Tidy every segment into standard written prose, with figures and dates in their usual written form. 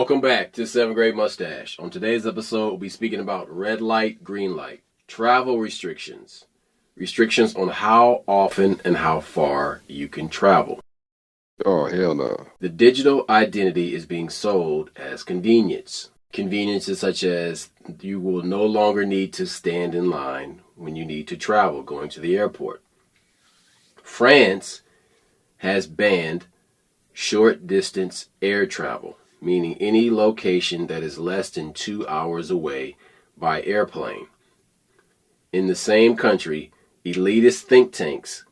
Welcome back to 7th Grade Mustache. On today's episode, we'll be speaking about red light, green light, travel restrictions, restrictions on how often and how far you can travel. Oh, hell no. The digital identity is being sold as convenience. Conveniences such as you will no longer need to stand in line when you need to travel going to the airport. France has banned short distance air travel, meaning any location that is less than 2 hours away by airplane. In the same country, elitist think tanks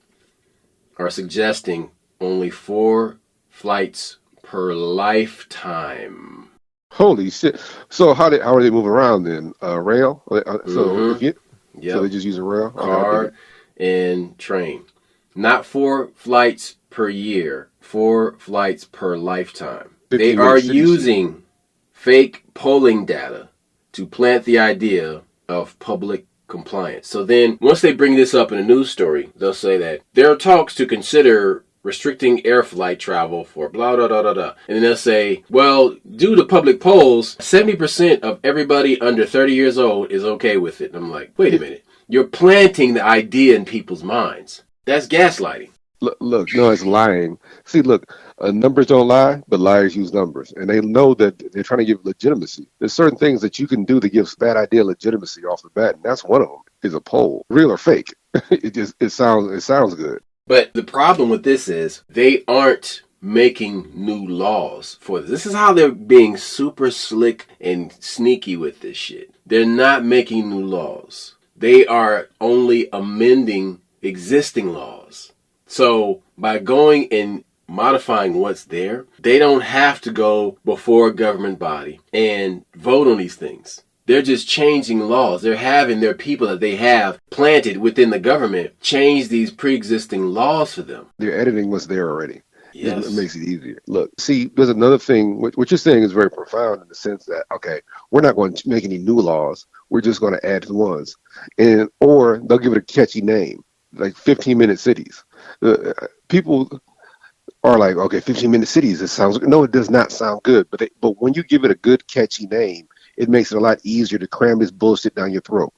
are suggesting only 4 flights per lifetime. Holy shit. So how are they moving around then? Rail? So Yep. So they just use a rail? Car and train. Not 4 flights per year, 4 flights per lifetime. They are using fake polling data to plant the idea of public compliance. So then, once they bring this up in a news story, they'll say that there are talks to consider restricting air flight travel for blah, blah, blah, blah, blah. And then they'll say, well, due to public polls, 70% of everybody under 30 years old is okay with it. And I'm like, wait a minute. You're planting the idea in people's minds. That's gaslighting. Look, no, it's lying. See, look, numbers don't lie, but liars use numbers. And they know that they're trying to give legitimacy. There's certain things that you can do that gives that idea legitimacy off the bat. And that's one of them, is a poll. Real or fake. It sounds good. But the problem with this is they aren't making new laws for this. This is how they're being super slick and sneaky with this shit. They're not making new laws. They are only amending existing laws. So by going and modifying what's there, they don't have to go before a government body and vote on these things. They're just changing laws. They're having their people that they have planted within the government change these pre-existing laws for them. They're editing what's there already. Yes. It makes it easier. Look, see, there's another thing. What you're saying is very profound in the sense that, okay, we're not going to make any new laws. We're just going to add ones. Or they'll give it a catchy name, like 15-minute cities. People are like, okay, 15-minute cities. No, it does not sound good. But when you give it a good, catchy name, it makes it a lot easier to cram this bullshit down your throat.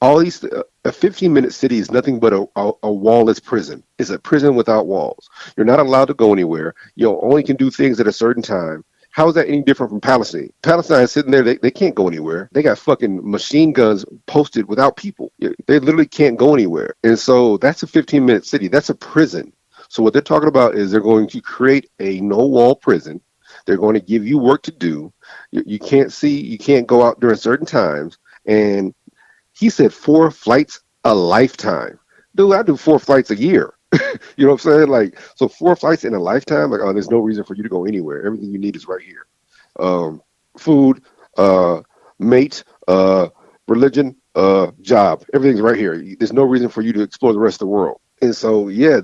A 15-minute city is nothing but a wallless prison. It's a prison without walls. You're not allowed to go anywhere. You only can do things at a certain time. How is that any different from Palestine? Palestine is sitting there. They can't go anywhere. They got fucking machine guns posted without people. They literally can't go anywhere. And so that's a 15-minute city. That's a prison. So what they're talking about is they're going to create a no-wall prison. They're going to give you work to do. You can't go out during certain times. And he said 4 flights a lifetime. Dude, I do 4 flights a year. You know what I'm saying? Like, so 4 flights in a lifetime, like, oh, there's no reason for you to go anywhere. Everything you need is right here. Food, mate, religion, job. Everything's right here. There's no reason for you to explore the rest of the world. And so, yeah,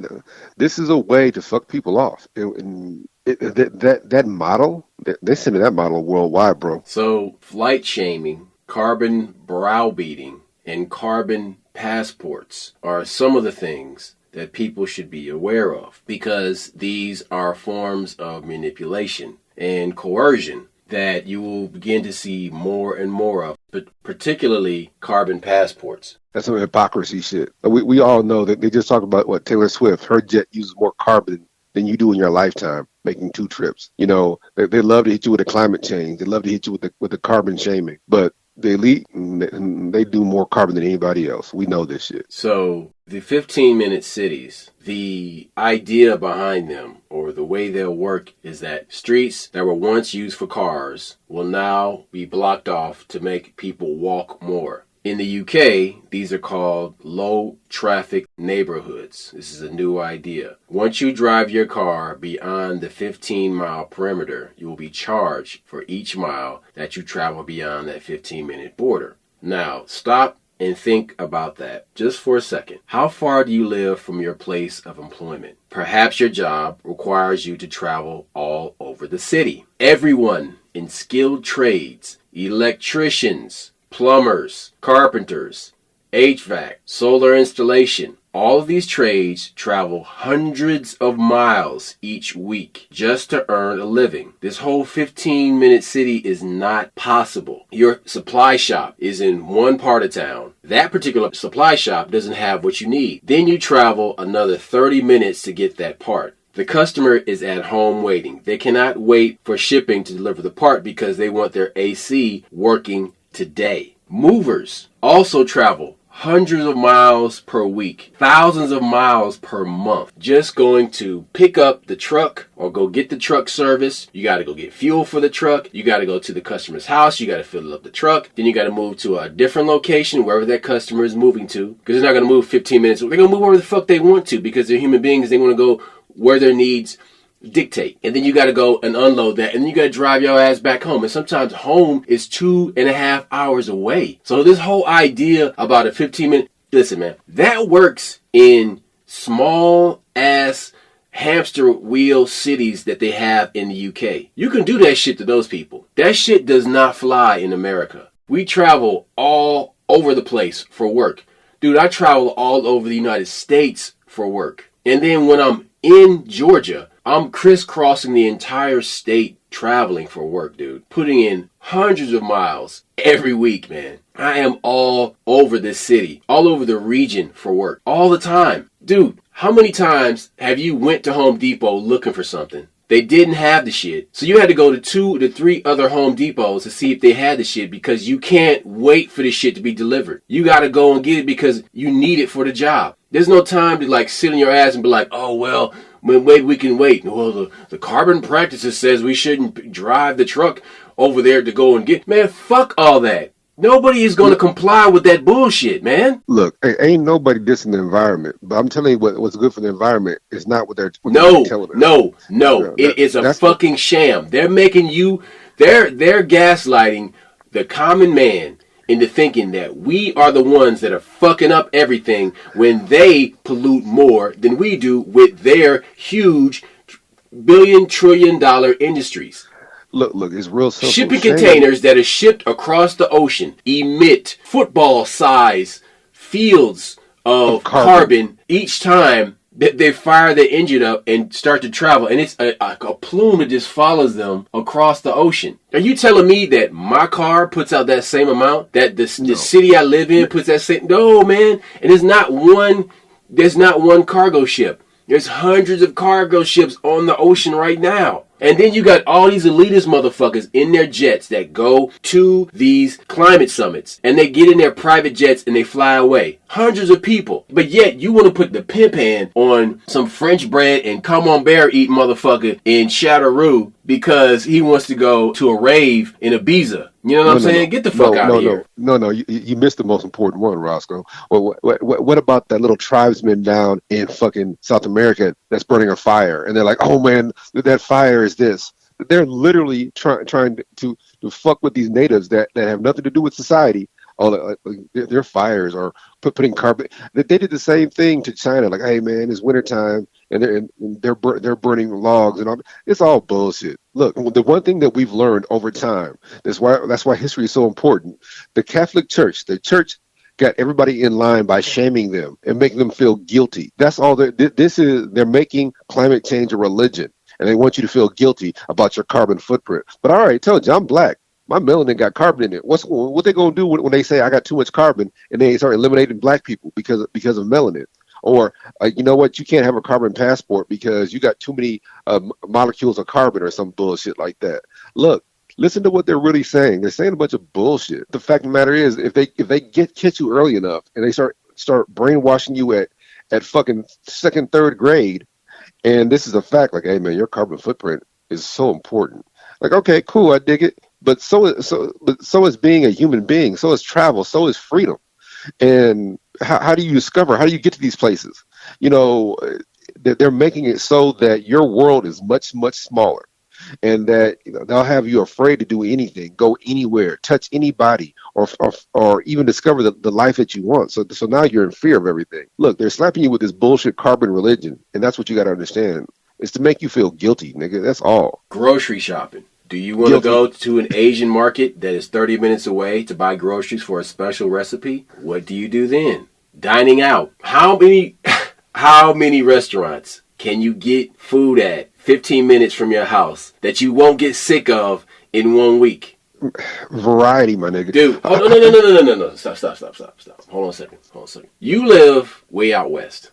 this is a way to fuck people off. That model, they send that model worldwide, bro. So flight shaming, carbon browbeating, and carbon passports are some of the things that people should be aware of, because these are forms of manipulation and coercion that you will begin to see more and more of, but particularly carbon passports. That's some hypocrisy shit. We all know that they just talk about what Taylor Swift, her jet uses more carbon than you do in your lifetime making 2 trips. You know, they love to hit you with the climate change. They love to hit you with the carbon shaming. But the elite, they do more carbon than anybody else. We know this shit. So the 15-minute cities, the idea behind them, or the way they'll work, is that streets that were once used for cars will now be blocked off to make people walk more. In the UK, these are called low traffic neighborhoods. This is a new idea. Once you drive your car beyond the 15-mile perimeter, you will be charged for each mile that you travel beyond that 15-minute border. Now, stop and think about that just for a second. How far do you live from your place of employment? Perhaps your job requires you to travel all over the city. Everyone in skilled trades, electricians, plumbers, carpenters, HVAC, solar installation. All of these trades travel hundreds of miles each week just to earn a living. This whole 15-minute city is not possible. Your supply shop is in one part of town. That particular supply shop doesn't have what you need. Then you travel another 30 minutes to get that part. The customer is at home waiting. They cannot wait for shipping to deliver the part because they want their AC working today. Movers also travel hundreds of miles per week, thousands of miles per month, just going to pick up the truck or go get the truck service. You got to go get fuel for the truck. You got to go to the customer's house. You got to fill up the truck. Then you got to move to a different location, wherever that customer is moving to, because they're not going to move 15 minutes. They're going to move wherever the fuck they want to because they're human beings. They want to go where their needs dictate. And then you got to go and unload that. And then you got to drive your ass back home. And sometimes home is 2.5 hours away. So this whole idea about a 15-minute, listen, man, that works in small ass hamster wheel cities that they have in the UK. You can do that shit to those people. That shit does not fly in America. We travel all over the place for work. Dude, I travel all over the United States for work. And then when I'm in Georgia, I'm crisscrossing the entire state traveling for work, dude. Putting in hundreds of miles every week, man. I am all over this city, all over the region for work, all the time. Dude, how many times have you went to Home Depot looking for something? They didn't have the shit. So you had to go to 2 to 3 other Home Depots to see if they had the shit because you can't wait for the shit to be delivered. You got to go and get it because you need it for the job. There's no time to like sit on your ass and be like, oh, well, maybe we can wait. Well, the carbon practices says we shouldn't drive the truck over there to go and get. Man, fuck all that. Nobody is going to comply with that bullshit, man. Look, ain't nobody dissing the environment, but I'm telling you what's good for the environment is not what they're telling us. No. It is a fucking sham. They're making you, they're gaslighting the common man into thinking that we are the ones that are fucking up everything when they pollute more than we do with their huge billion-trillion-dollar industries. Look, it's real simple. Shipping containers that are shipped across the ocean emit football-size fields of carbon each time that they fire their engine up and start to travel. And it's a plume that just follows them across the ocean. Are you telling me that my car puts out that same amount? That the city I live in puts that same? No, man. And there's not one cargo ship. There's hundreds of cargo ships on the ocean right now. And then you got all these elitist motherfuckers in their jets that go to these climate summits. And they get in their private jets and they fly away. Hundreds of people. But yet you want to put the pimp hand on some French bread and camembert eating motherfucker in Châteauroux because he wants to go to a rave in Ibiza. You know what I'm saying? Get the fuck out of here. No. You missed the most important one, Roscoe. What about that little tribesman down in fucking South America that's burning a fire? And they're like, oh man, that fire is this. They're literally trying to fuck with these natives that have nothing to do with society. Their fires are putting carbon. They did the same thing to China. Like, hey man, it's wintertime and they're burning logs and all. It's all bullshit. Look, the one thing that we've learned over time, that's why history is so important. The Catholic Church, the church got everybody in line by shaming them and making them feel guilty. That's all. They're making climate change a religion, and they want you to feel guilty about your carbon footprint. But I already told you, I'm black. My melanin got carbon in it. What they gonna do when they say I got too much carbon and they start eliminating black people because of melanin? Or you know what? You can't have a carbon passport because you got too many molecules of carbon or some bullshit like that. Look, listen to what they're really saying. They're saying a bunch of bullshit. The fact of the matter is, if they catch you early enough and they start brainwashing you at fucking second, third grade, and this is a fact, like, hey man, your carbon footprint is so important. Like, okay, cool, I dig it. But so is being a human being. So is travel. So is freedom. And how do you discover? How do you get to these places? You know, they're making it so that your world is much, much smaller, and that they'll have you afraid to do anything, go anywhere, touch anybody, or even discover the life that you want. So now you're in fear of everything. Look, they're slapping you with this bullshit carbon religion, and that's what you got to understand. It's to make you feel guilty, nigga. That's all. Grocery shopping. Do you want to go to an Asian market that is 30 minutes away to buy groceries for a special recipe? What do you do then? Dining out. How many restaurants can you get food at 15 minutes from your house that you won't get sick of in 1 week? Variety, my nigga. Dude, oh, no. Stop. Hold on a second. You live way out west,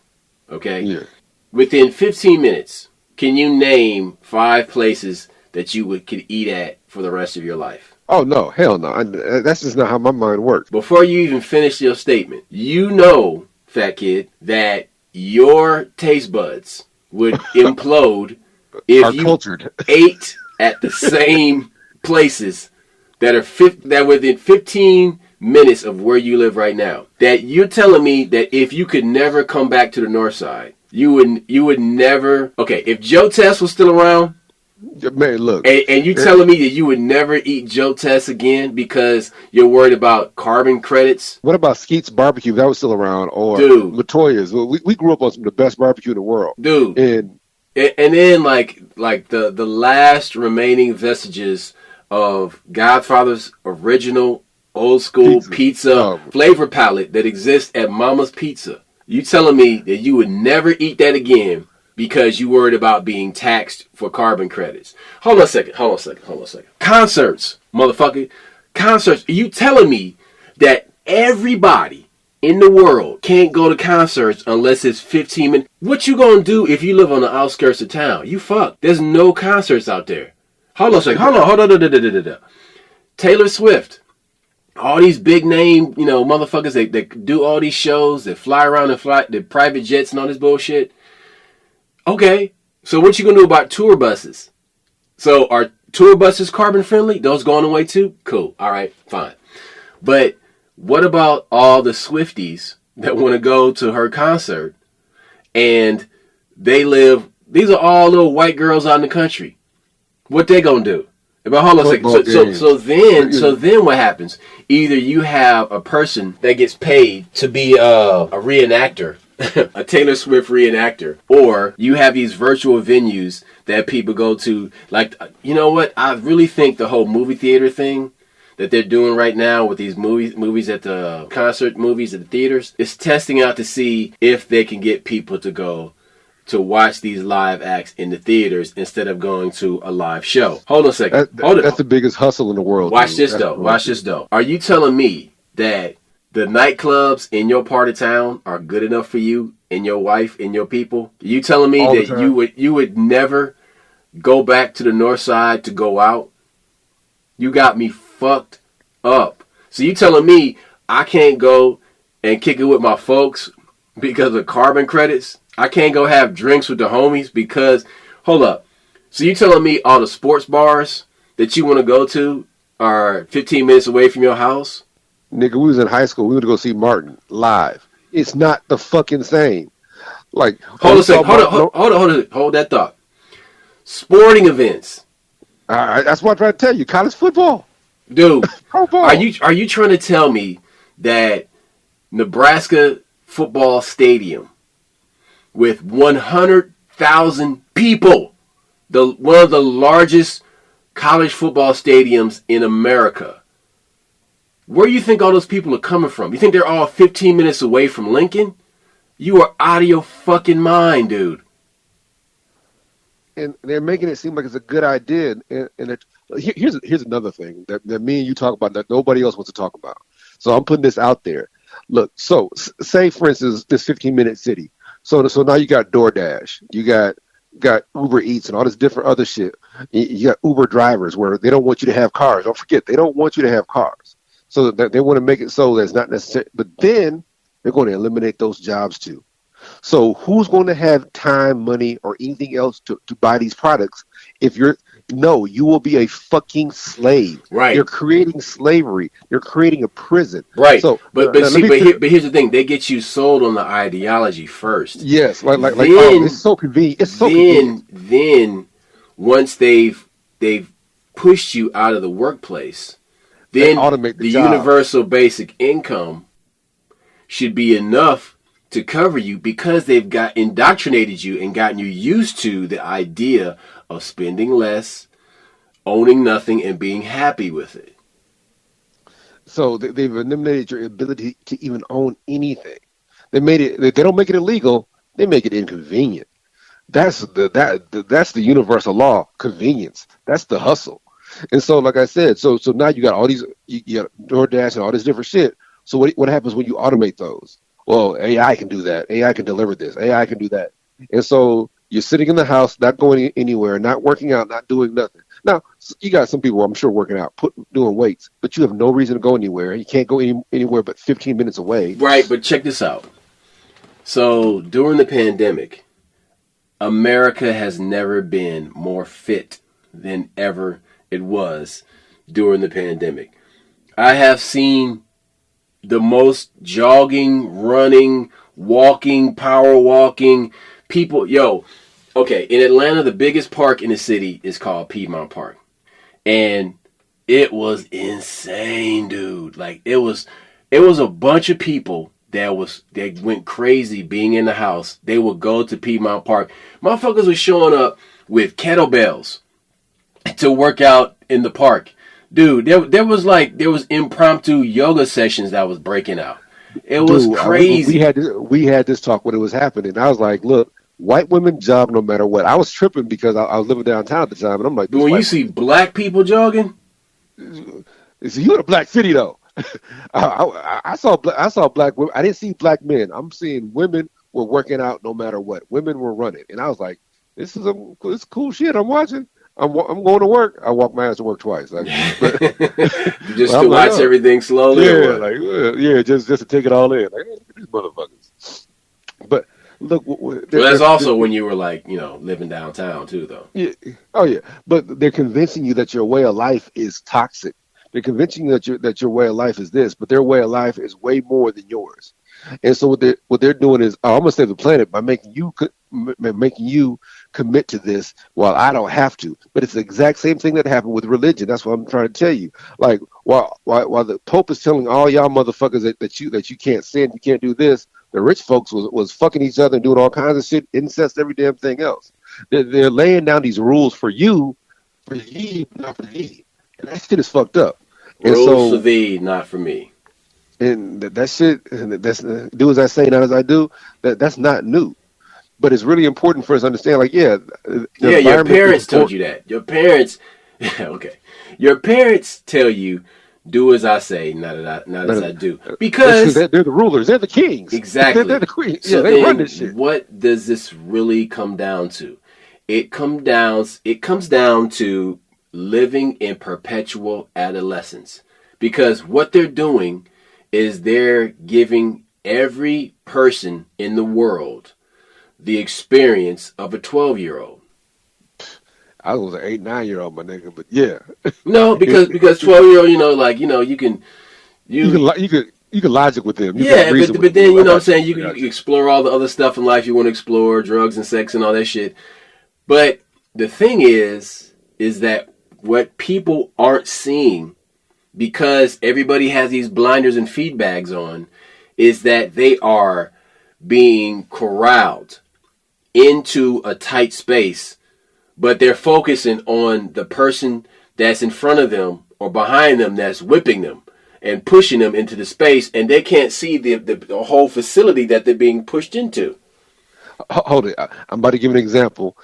okay? Yeah. Within 15 minutes, can you name 5 places that you could eat at for the rest of your life? Oh, no. Hell no. That's just not how my mind works. Before you even finish your statement, you know, fat kid, that your taste buds would implode if you ate at the same places that are within 15 minutes of where you live right now. That you're telling me that if you could never come back to the north side, you would never. Okay, if Joe Test was still around, man, look, and you telling me that you would never eat Joe Test again because you're worried about carbon credits? What about Skeet's Barbecue? That was still around, or dude, Latoya's. We grew up on some of the best barbecue in the world, dude. And then like the last remaining vestiges of Godfather's original old school pizza flavor palette that exists at Mama's Pizza. You telling me that you would never eat that again because you worried about being taxed for carbon credits? Hold on a second. Concerts, motherfucker. Concerts. Are you telling me that everybody in the world can't go to concerts unless it's 15 minutes? What you gonna do if you live on the outskirts of town? You fucked. There's no concerts out there. Hold on a second. Hold on. Taylor Swift. All these big name, motherfuckers that do all these shows, that fly around the private jets and all this bullshit. Okay, so what you gonna do about tour buses? So are tour buses carbon friendly? Those going away too? Cool. All right, fine. But what about all the Swifties that want to go to her concert and these are all little white girls out in the country. What they gonna do? But hold on a second. So then what happens? Either you have a person that gets paid to be a reenactor, a Taylor Swift reenactor, or you have these virtual venues that people go to. Like, you know what? I really think the whole movie theater thing that they're doing right now with these movies at the concert movies at the theaters is testing out to see if they can get people to go to watch these live acts in the theaters instead of going to a live show. Hold on a second. That's the biggest hustle in the world. Watch this though. Are you telling me that the nightclubs in your part of town are good enough for you and your wife and your people? Are you telling me that you would never go back to the north side to go out? You got me fucked up. So you telling me I can't go and kick it with my folks because of carbon credits? I can't go have drinks with the homies because, hold up. So you telling me all the sports bars that you want to go to are 15 minutes away from your house? Nigga, we was in high school. We went to go see Martin live. It's not the fucking same. Like, hold that thought. Sporting events. That's what I'm trying to tell you. College football. Dude, are you trying to tell me that Nebraska football stadium with 100,000 people, one of the largest college football stadiums in America, where do you think all those people are coming from? You think they're all 15 minutes away from Lincoln? You are out of your fucking mind, dude. And they're making it seem like it's a good idea. And here's another thing that me and you talk about that nobody else wants to talk about. So I'm putting this out there. Look, so say, for instance, this 15-minute city. So now you got DoorDash, you got Uber Eats and all this different other shit. You got Uber drivers where they don't want you to have cars. Don't forget, they don't want you to have cars. So that they want to make it so that it's not necessary. But then they're going to eliminate those jobs too. So who's going to have time, money, or anything else to buy these products if you will be a fucking slave. Right. You're creating slavery. You're creating a prison. Right. So, but here's the thing. They get you sold on the ideology first. Yes. It's so convenient. It's so convenient. Then once they've pushed you out of the workplace, then the universal basic income should be enough to cover you because they've indoctrinated you and gotten you used to the idea of spending less owning nothing and being happy with it. So they've eliminated your ability to even own anything. They made it. They don't make it illegal. They make it inconvenient. That's the universal law. Convenience. That's the hustle. And so, like I said, so now you got all these, you got DoorDash and all this different shit. So what happens when you automate those? Well, AI can do that. AI can deliver this. AI can do that. And so you're sitting in the house, not going anywhere, not working out, not doing nothing. Now, you got some people, I'm sure, working out, doing weights, but you have no reason to go anywhere. You can't go anywhere but 15 minutes away. Right, but check this out. So during the pandemic, America has never been more fit than ever it was during the pandemic. I have seen the most jogging, running, walking, power walking people. Yo, okay, in Atlanta, the biggest park in the city is called Piedmont Park. And it was insane, dude. Like it was a bunch of people that went crazy being in the house. They would go to Piedmont Park. Motherfuckers were showing up with kettlebells to work out in the park. Dude, there was impromptu yoga sessions that was breaking out. It was crazy. We had this talk when it was happening. I was like, look, white women jog no matter what. I was tripping because I was living downtown at the time, and I'm like, when you see black people jogging, so you in a black city though. I saw black women. I didn't see black men. I'm seeing women were working out no matter what. Women were running, and I was like, this is cool shit. I'm watching. I'm going to work. I walk my ass to work twice. Like, just to watch everything slowly. Yeah, just to take it all in. Like, hey, look at these motherfuckers. But look, that's also when you were like, living downtown too, though. Yeah. Oh yeah, but they're convincing you that your way of life is toxic. They're convincing you that your way of life is this, but their way of life is way more than yours. And so what they're doing is, I'm gonna save the planet by making you commit to this while I don't have to. But it's the exact same thing that happened with religion. That's what I'm trying to tell you. Like while the Pope is telling all y'all motherfuckers that you can't sin, you can't do this, the rich folks was fucking each other and doing all kinds of shit, incest, every damn thing else. They're laying down these rules for you, not for thee. And that shit is fucked up. Rules for thee, not for me. And that shit, that's do as I say, not as I do. That's not new, but it's really important for us to understand. Like, your parents told you that. Your parents, okay, your parents tell you, do as I say, not as I do, because they're the rulers, they're the kings, exactly. They're the queens. So they run this shit. What does this really come down to? It comes down to living in perpetual adolescence, because what they're doing is they're giving every person in the world the experience of a 12-year-old. I was an 8-9-year-old, my nigga, but yeah. No, because 12-year-old, you can logic with them. But then what I'm saying, you can explore all the other stuff in life you want to explore, drugs and sex and all that shit. But the thing is that what people aren't seeing, because everybody has these blinders and feed bags on, is that they are being corralled into a tight space, but they're focusing on the person that's in front of them or behind them that's whipping them and pushing them into the space, and they can't see the whole facility that they're being pushed into. Hold it. I'm about to give an example.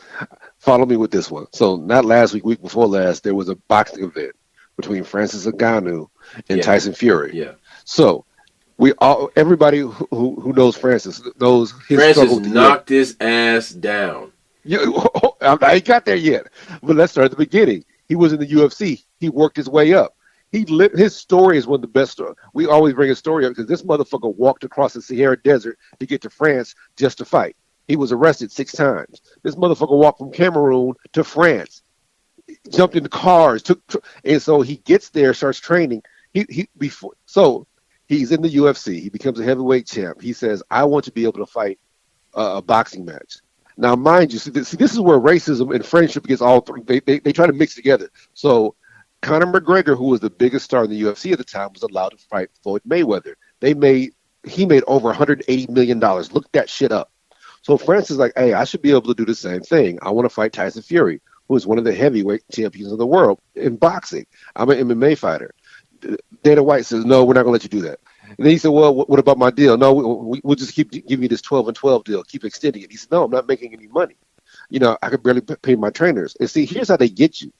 Follow me with this one. So not last week before last, there was a boxing event between Francis Ngannou and Tyson Fury. Yeah. So everybody who knows Francis knows his struggle. Francis knocked his ass down. I ain't got there yet, but let's start at the beginning. He was in the UFC. He worked his way up. His story is one of the best stories. We always bring a story up because this motherfucker walked across the Sahara Desert to get to France just to fight. He was arrested 6 times. This motherfucker walked from Cameroon to France, jumped into cars, and so he gets there, starts training. So he's in the UFC. He becomes a heavyweight champ. He says, "I want to be able to fight a boxing match." Now, mind you, see, this is where racism and friendship gets all three. They try to mix together. So Conor McGregor, who was the biggest star in the UFC at the time, was allowed to fight Floyd Mayweather. He made over $180 million. Look that shit up. So Francis is like, hey, I should be able to do the same thing. I want to fight Tyson Fury, who is one of the heavyweight champions of the world in boxing. I'm an MMA fighter. Dana White says, no, we're not going to let you do that. And then he said, well, what about my deal? No, we'll just keep giving you this 12 and 12 deal, keep extending it. He said, no, I'm not making any money. I could barely pay my trainers. And see, here's how they get you.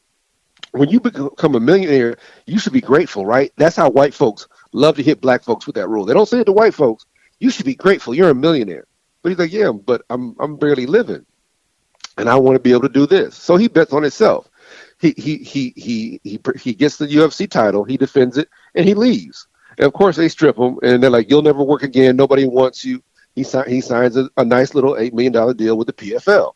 When you become a millionaire, you should be grateful, right? That's how white folks love to hit black folks with that rule. They don't say it to white folks. You should be grateful. You're a millionaire. But he's like, yeah, but I'm barely living, and I want to be able to do this. So he bets on himself. He gets the UFC title. He defends it, and he leaves. And of course, they strip him, and they're like, you'll never work again. Nobody wants you. He signs a nice little $8 million deal with the PFL.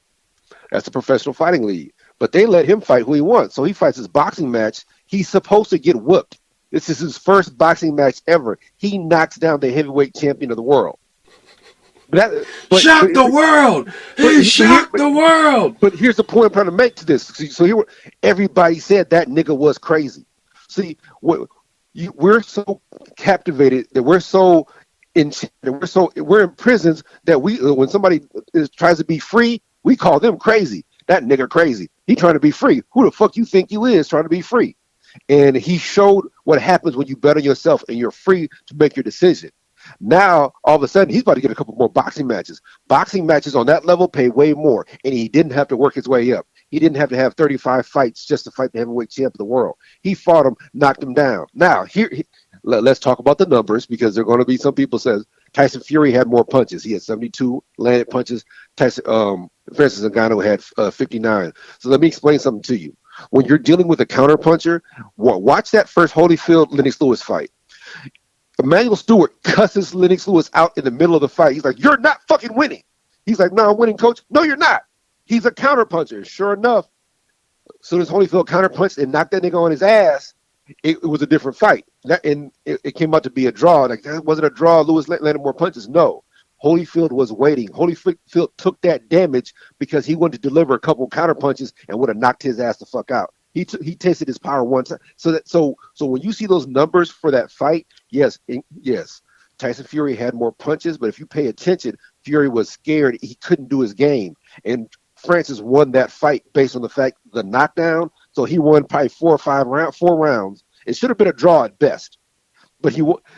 That's the Professional Fighting League. But they let him fight who he wants. So he fights his boxing match. He's supposed to get whooped. This is his first boxing match ever. He knocks down the heavyweight champion of the world. Shocked the world! He shocked the world! But here's the point I'm trying to make to this. So here, everybody said that nigga was crazy. See, we're so captivated that we're in prisons that when somebody tries to be free, we call them crazy. That nigga crazy. He trying to be free. Who the fuck you think you is trying to be free? And he showed what happens when you bet on yourself and you're free to make your decision. Now, all of a sudden, he's about to get a couple more boxing matches. Boxing matches on that level pay way more, and he didn't have to work his way up. He didn't have to have 35 fights just to fight the heavyweight champ of the world. He fought him, knocked him down. Now, let's talk about the numbers, because there are going to be some people says Tyson Fury had more punches. He had 72 landed punches. Francis Ngannou had 59. So let me explain something to you. When you're dealing with a counterpuncher, watch that first Holyfield Lennox Lewis fight. Emmanuel Stewart cusses Lennox Lewis out in the middle of the fight. He's like, "You're not fucking winning." He's like, "No, I'm winning, coach." "No, you're not." He's a counterpuncher. Sure enough, as soon as Holyfield counterpunched and knocked that nigga on his ass, it was a different fight. And it came out to be a draw. Like, that wasn't a draw. Lewis landed more punches. No. Holyfield was waiting. Holyfield took that damage because he wanted to deliver a couple counterpunches and would have knocked his ass the fuck out. He tasted his power one time. So when you see those numbers for that fight, yes, Tyson Fury had more punches, but if you pay attention, Fury was scared. He couldn't do his game. And Francis won that fight based on the fact the knockdown. So he won probably 4 rounds. It should have been a draw at best. But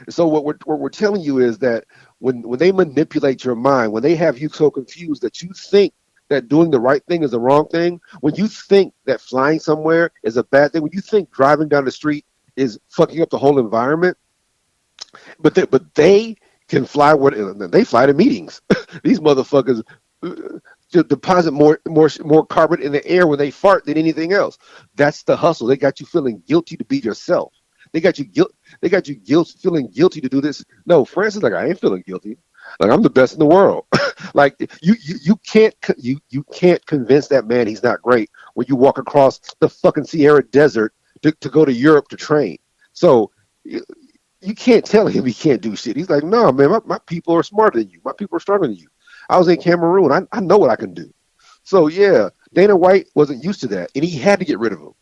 so what we're telling you is that when they manipulate your mind, when they have you so confused that you think that doing the right thing is the wrong thing, when you think that flying somewhere is a bad thing, when you think driving down the street is fucking up the whole environment, but they can fly they fly to meetings. These motherfuckers deposit more carbon in the air when they fart than anything else. That's the hustle. They got you feeling guilty to be yourself. They got you feeling guilty to do this. No, Francis, like, I ain't feeling guilty. Like, I'm the best in the world. Like, you can't convince that man he's not great when you walk across the fucking Sahara Desert to go to Europe to train. So you can't tell him he can't do shit. He's like, no, man, my people are smarter than you. My people are stronger than you. I was in Cameroon. I know what I can do. So yeah, Dana White wasn't used to that, and he had to get rid of him.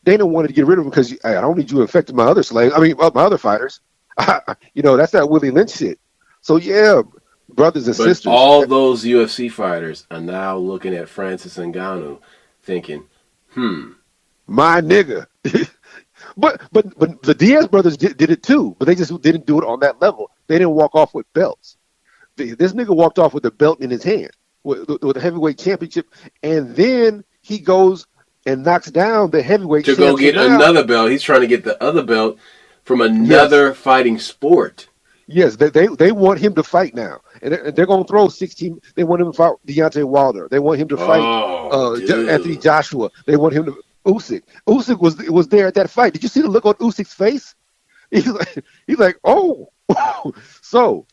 Dana wanted to get rid of him because I don't need you infecting my other slaves. My other fighters. That's that Willie Lynch shit. So yeah, brothers and sisters. All those UFC fighters are now looking at Francis Ngannou, thinking, my nigga. But the Diaz brothers did it too, but they just didn't do it on that level. They didn't walk off with belts. This nigga walked off with a belt in his hand, with a heavyweight championship, and then he goes and knocks down the heavyweight to go get another belt. He's trying to get the other belt from another fighting sport. Yes, they want him to fight now, and they're going to throw 16. They want him to fight Deontay Wilder. They want him to fight Anthony Joshua. They want him to Usyk. Usyk was there at that fight. Did you see the look on Usyk's face? He's like, oh. So,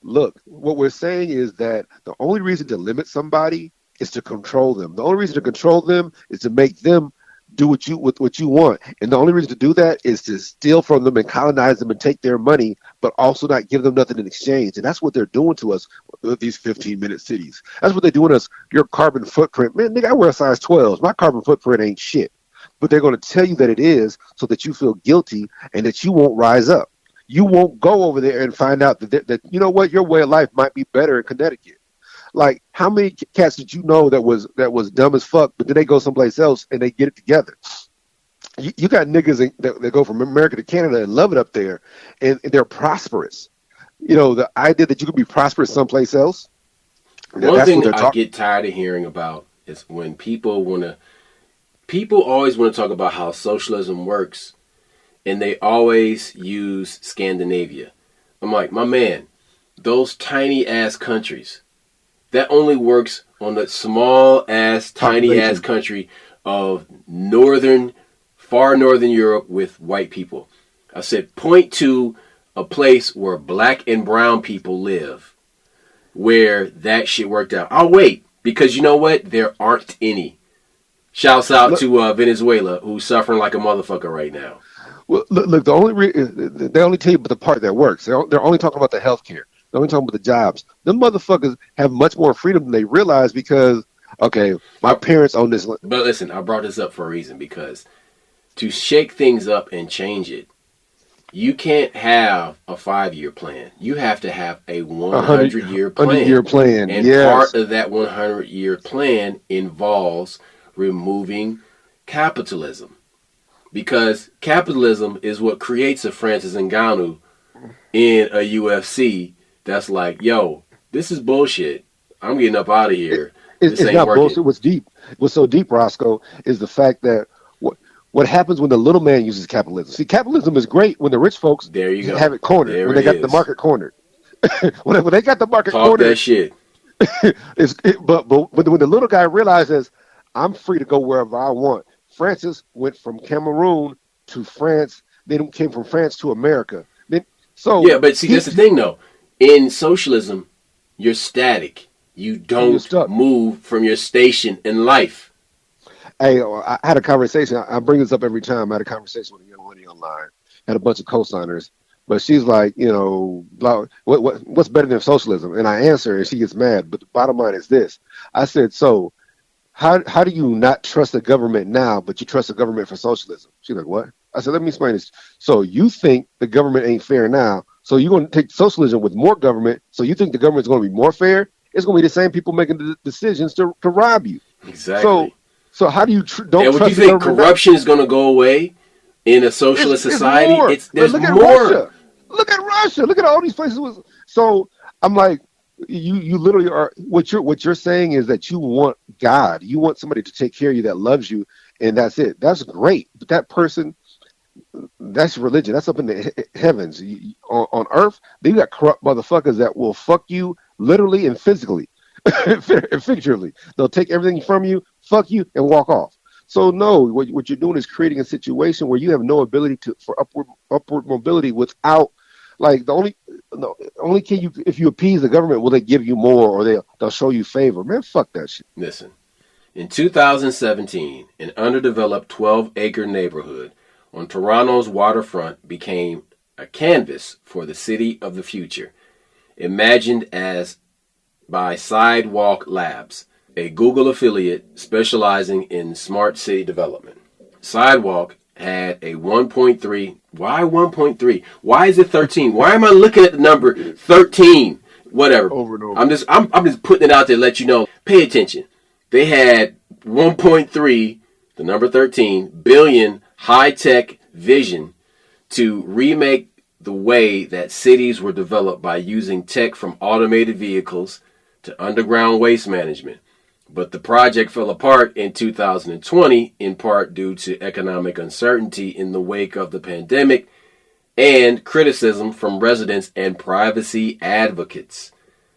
look, what we're saying is that the only reason to limit somebody is to control them. The only reason to control them is to make them do what you want. And the only reason to do that is to steal from them and colonize them and take their money, but also not give them nothing in exchange. And that's what they're doing to us with these 15-minute cities. That's what they're doing to us. Your carbon footprint. Man, nigga, I wear a size 12. My carbon footprint ain't shit. But they're going to tell you that it is so that you feel guilty and that you won't rise up. You won't go over there and find out that you know what, your way of life might be better in Connecticut. Like, how many cats did you know that was dumb as fuck, but then they go someplace else and they get it together? You got niggas that go from America to Canada and love it up there, and they're prosperous. The idea that you could be prosperous someplace else, One that's what thing they're I talking. get tired of hearing about is when people always want to talk about how socialism works, and they always use Scandinavia. I'm like, my man, those tiny ass countries, that only works on the small ass, tiny ass Population. country of far northern Europe with white people. I said, point to a place where black and brown people live where that shit worked out. I'll wait because you know what? There aren't any. Shouts out Look, to Venezuela, who's suffering like a motherfucker right now. well, look. They only tell you about the part that works. They're only talking about the healthcare. They're only talking about the jobs. Them motherfuckers have much more freedom than they realize because, okay, my I, parents own this. but listen, I brought this up for a reason because to shake things up and change it, you can't have a 5 year plan. You have to have a A 100, 100-year 100 year plan. plan. And part Yes. of that 100-year plan involves removing capitalism. Because capitalism is what creates a Francis Ngannou in a UFC that's like, yo, this is bullshit. I'm getting up out of It, here. it, This it's ain't not working. bullshit. What's deep? What's so deep, Roscoe, is the fact that what happens when the little man uses capitalism. See, capitalism is great when the rich folks There you have go. it cornered, There when it they got the is. market cornered. When they got the market Talk that cornered, shit. but when the little guy realizes I'm free to go wherever I want. Francis went from Cameroon to France, then came from France to America. Then so Yeah, but see, that's the he thing though. In socialism, you're static. You you're don't stuck. move from your station in life. Hey, I had a conversation. I bring this up every time. I had a conversation with a young lady online. Had a bunch of co-signers, but she's like, blah, what's better than socialism? And I answer, and she gets mad. But the bottom line is this: I said, so how do you not trust the government now, but you trust the government for socialism? She's like, what? I said, let me explain this. So you think the government ain't fair now? So you're going to take socialism with more government? So you think the government's going to be more fair? It's going to be the same people making the decisions to rob you. So Exactly. so how do you don't And would you trust the think government now? corruption is going to go away in a socialist It's society? more. It's But there's look at more. Russia. Look at Russia. Look at all these places. So I'm like, you literally are. What you're saying is that you want God. You want somebody to take care of you that loves you, and that's it. That's great. But that person, that's religion. That's up in the heavens. On earth, they got corrupt motherfuckers that will fuck you literally and physically, and figuratively. They'll take everything from you, fuck you, and walk off. So no, what you're doing is creating a situation where you have no ability for upward mobility without, like, only can you, if you appease the government, will they give you more, or they'll show you favor. Man, fuck that shit. Listen, in 2017, an underdeveloped 12-acre neighborhood on Toronto's waterfront became a canvas for the city of the future, imagined as by Sidewalk Labs, a Google affiliate specializing in smart city development. Sidewalk had a 1.3. Why 1.3? Why is it 13? Why am I looking at the number 13? Whatever. Over and over. I'm just putting it out there to let you know. Pay attention. They had 1.3, the number 13 billion high-tech vision to remake the way that cities were developed by using tech from automated vehicles to underground waste management. But the project fell apart in 2020, in part due to economic uncertainty in the wake of the pandemic and criticism from residents and privacy advocates.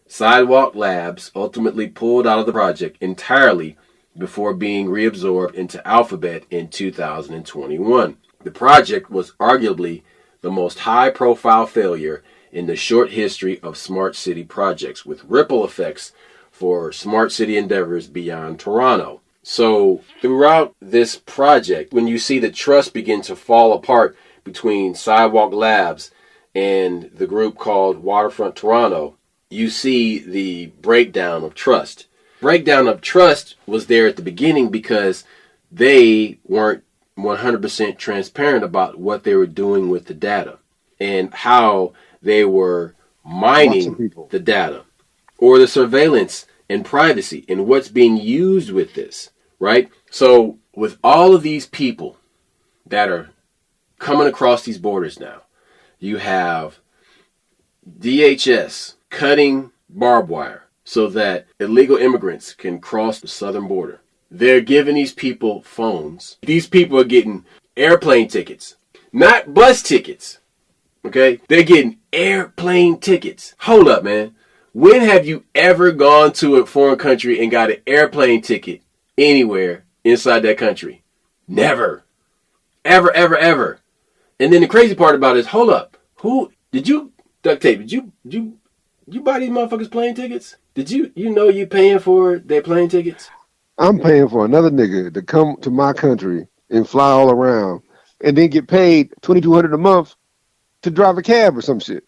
Sidewalk Labs ultimately pulled out of the project entirely before being reabsorbed into Alphabet in 2021. The project was arguably the most high-profile failure in the short history of smart city projects, with ripple effects for smart city endeavors beyond Toronto. So, throughout this project, when you see the trust begin to fall apart between Sidewalk Labs and the group called Waterfront Toronto, you see the breakdown of trust. Breakdown of trust was there at the beginning because they weren't 100% transparent about what they were doing with the data and how they were Watching mining people. the data or the surveillance and privacy and what's being used with this, right? So with all of these people that are coming across these borders now, you have DHS cutting barbed wire so that illegal immigrants can cross the southern border. They're giving these people phones. These people are getting airplane tickets, not bus tickets. Okay? They're getting airplane tickets. Hold up, man. When have you ever gone to a foreign country and got an airplane ticket anywhere inside that country? Never. Ever, ever, ever. And then the crazy part about it is, hold up. Who did you duct tape? Did you buy these motherfuckers plane tickets? Did you know you paying for their plane tickets? I'm paying for another nigga to come to my country and fly all around and then get paid $2,200 a month to drive a cab or some shit.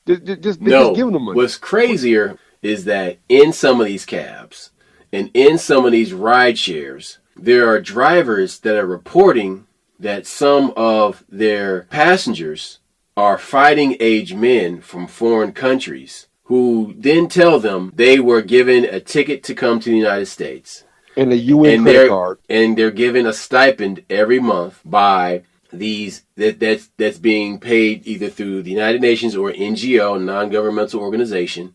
Just give them the money. What's crazier is that in some of these cabs and in some of these ride shares, there are drivers that are reporting that some of their passengers are fighting age men from foreign countries who then tell them they were given a ticket to come to the United States. And a UN credit card. And they're given a stipend every month by these that's being paid either through the United Nations or NGO, non-governmental organization.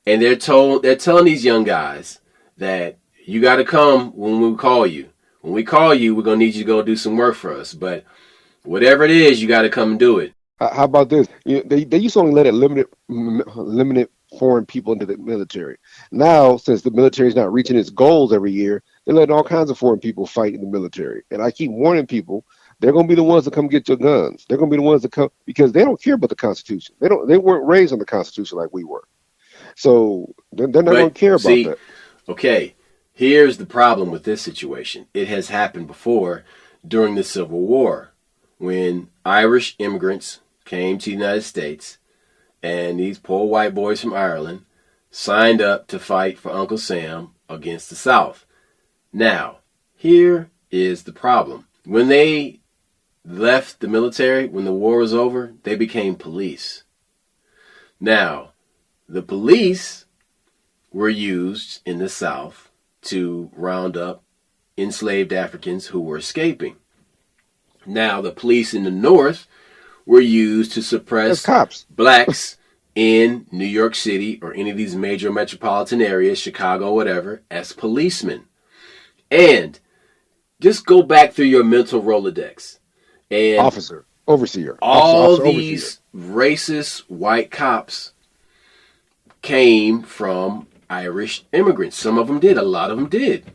And they're telling these young guys that you got to come when we call you. When we call you, we're going to need you to go do some work for us. But whatever it is, you got to come and do it. How about this? They used to only let limited foreign people into the military. Now, since the military is not reaching its goals every year, they're letting all kinds of foreign people fight in the military. And I keep warning people, they're going to be the ones that come get your guns. They're going to be the ones that come because they don't care about the Constitution. They weren't raised on the Constitution like we were. So they're not going to care about that. Okay, here's the problem with this situation. It has happened before during the Civil War when Irish immigrants came to the United States and these poor white boys from Ireland signed up to fight for Uncle Sam against the South. Now, here is the problem. When they left the military, when the war was over, they became police. Now, the police were used in the South to round up enslaved Africans who were escaping. Now, the police in the North were used to suppress blacks in New York City or any of these major metropolitan areas, Chicago, whatever, as policemen. And just go back through your mental Rolodex. And officer, overseer. All these racist white cops came from Irish immigrants. Some of them did. A lot of them did.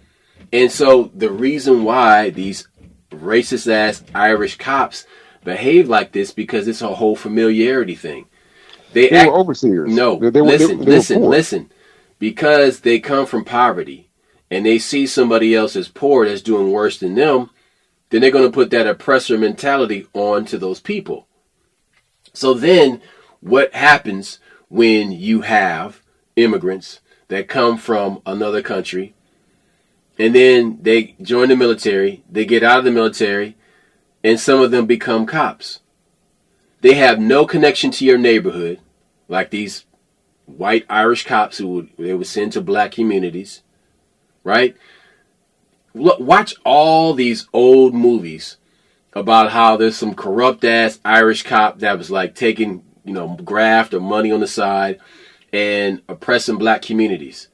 And so the reason why these racist ass Irish cops behave like this because it's a whole familiarity thing. They were overseers. No, listen. Because they come from poverty and they see somebody else as poor that's doing worse than them, then they're going to put that oppressor mentality on to those people. So then what happens when you have immigrants that come from another country and then they join the military, they get out of the military, and some of them become cops? They have no connection to your neighborhood, like these white Irish cops who they would send to black communities, right? Look, watch all these old movies about how there's some corrupt ass Irish cop that was like taking, graft or money on the side and oppressing black communities.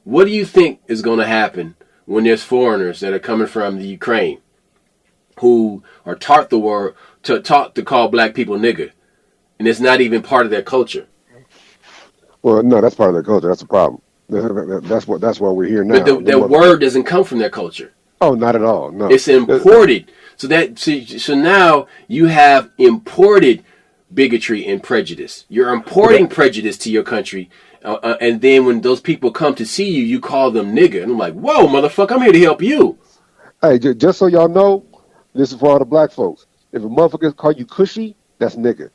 What do you think is going to happen when there's foreigners that are coming from the Ukraine who are taught to call black people nigger, and it's not even part of their culture? Well, no, that's part of their culture. That's the problem. That's why we're here now. But that word doesn't come from their culture. Oh, not at all. No, it's imported. So now you have imported bigotry and prejudice. You're importing prejudice to your country, and then when those people come to see you, you call them nigger. And I'm like, whoa, motherfucker, I'm here to help you. Hey, just so y'all know, this is for all the black folks. If a motherfucker call you cushy, that's nigger.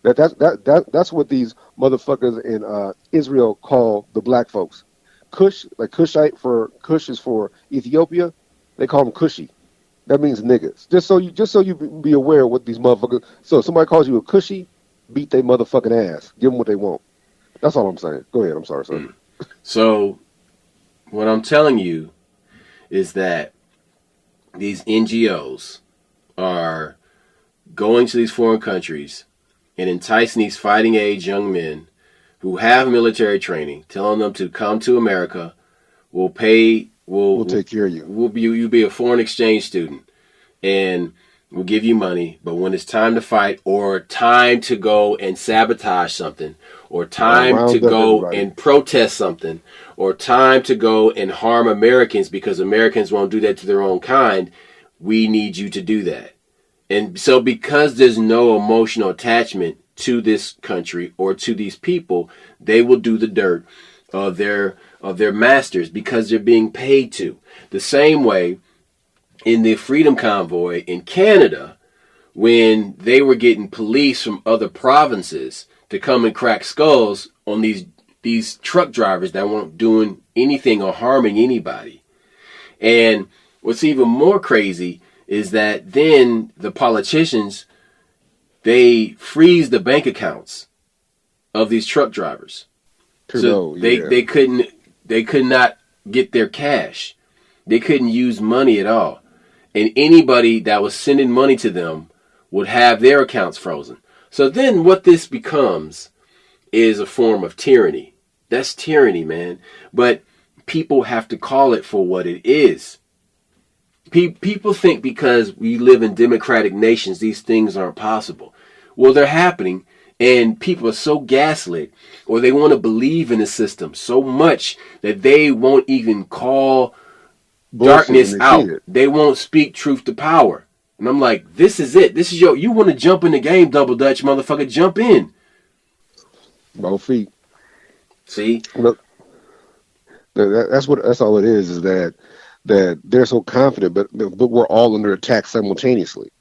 That's what these motherfuckers in Israel call the black folks. Kush, like Kushite for Kush is for Ethiopia. They call them cushy. That means niggas. Just so you be aware of what these motherfuckers. So if somebody calls you a cushy, beat they motherfucking ass. Give them what they want. That's all I'm saying. Go ahead. I'm sorry, sir. So What I'm telling you is that these NGOs are going to these foreign countries and enticing these fighting age young men who have military training, telling them to come to America. We'll pay. We'll take care of you. You'll be a foreign exchange student, and we'll give you money. But when it's time to fight, or time to go and sabotage something, or time to go and protest something, or time to go and harm Americans because Americans won't do that to their own kind, we need you to do that. And so because there's no emotional attachment to this country or to these people, they will do the dirt of their masters because they're being paid to. The same way in the Freedom Convoy in Canada, when they were getting police from other provinces to come and crack skulls on these truck drivers that weren't doing anything or harming anybody. And what's even more crazy is that then the politicians, they freeze the bank accounts of these truck drivers. So they could not get their cash. They couldn't use money at all. And anybody that was sending money to them would have their accounts frozen. So then what this becomes is a form of tyranny. That's tyranny, man. But people have to call it for what it is. People think because we live in democratic nations, these things aren't possible. Well, they're happening, and people are so gaslit, or they want to believe in the system so much that they won't even call darkness out. They won't speak truth to power. And I'm like, this is it. This is you want to jump in the game, Double Dutch, motherfucker, jump in. Both feet. See? Look, that's all it is that they're so confident, but we're all under attack simultaneously.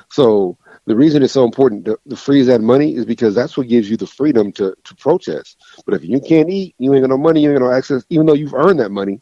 So the reason it's so important to freeze that money is because that's what gives you the freedom to protest. But if you can't eat, you ain't got no money, you ain't got no access, even though you've earned that money.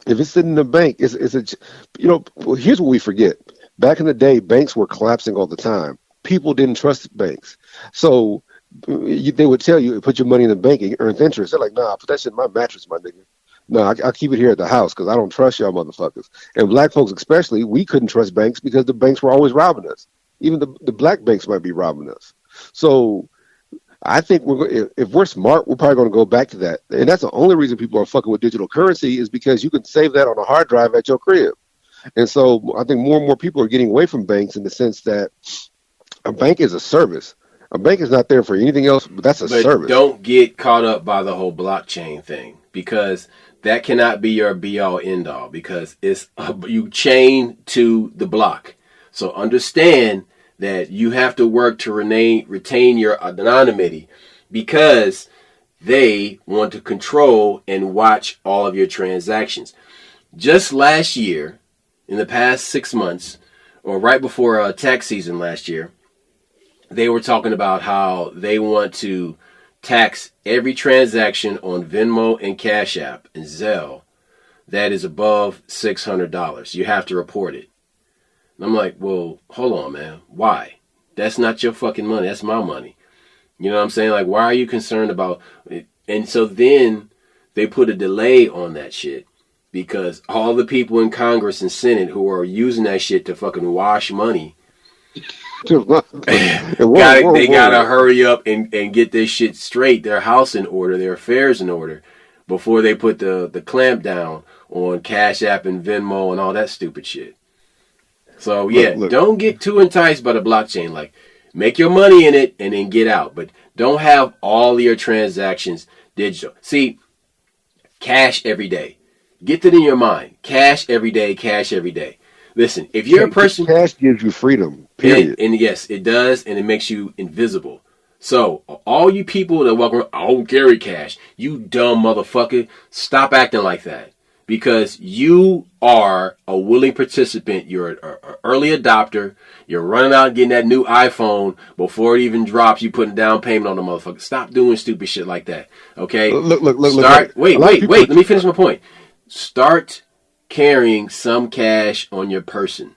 If it's sitting in the bank, here's what we forget. Back in the day, banks were collapsing all the time. People didn't trust banks. So they would tell you, put your money in the bank and earn interest. They're like, nah, put that shit in my mattress, my nigga. No, I'll keep it here at the house because I don't trust y'all motherfuckers. And black folks especially, we couldn't trust banks because the banks were always robbing us. Even the black banks might be robbing us. So I think if we're smart, we're probably going to go back to that. And that's the only reason people are fucking with digital currency is because you can save that on a hard drive at your crib. And so I think more and more people are getting away from banks in the sense that a bank is a service. A bank is not there for anything else, but that's a service. Don't get caught up by the whole blockchain thing because that cannot be your be-all, end-all because it's you chain to the block. So understand that you have to work to retain your anonymity because they want to control and watch all of your transactions. Just last year, in the past 6 months, or right before tax season last year, they were talking about how they want to tax every transaction on Venmo and Cash App and Zelle that is above $600. You have to report it. And I'm like, well, hold on, man. Why? That's not your fucking money. That's my money. You know what I'm saying? Like, why are you concerned about it? And so then they put a delay on that shit because all the people in Congress and Senate who are using that shit to fucking wash money they gotta hurry up and get this shit straight, their house in order, their affairs in order, before they put the clamp down on Cash App and Venmo and all that stupid shit. So yeah, look. Don't get too enticed by the blockchain. Like, make your money in it and then get out, but don't have all your transactions digital. See, cash every day. Get that in your mind. Cash every day. Cash every day. Listen, if you're a person... Cash gives you freedom, period. And yes, it does, and it makes you invisible. So, all you people that walk around, I don't carry cash, you dumb motherfucker, stop acting like that. Because you are a willing participant. You're an early adopter. You're running out and getting that new iPhone before it even drops. You putting down payment on the motherfucker. Stop doing stupid shit like that, okay? Look. Wait. Let me finish my point. Start carrying some cash on your person.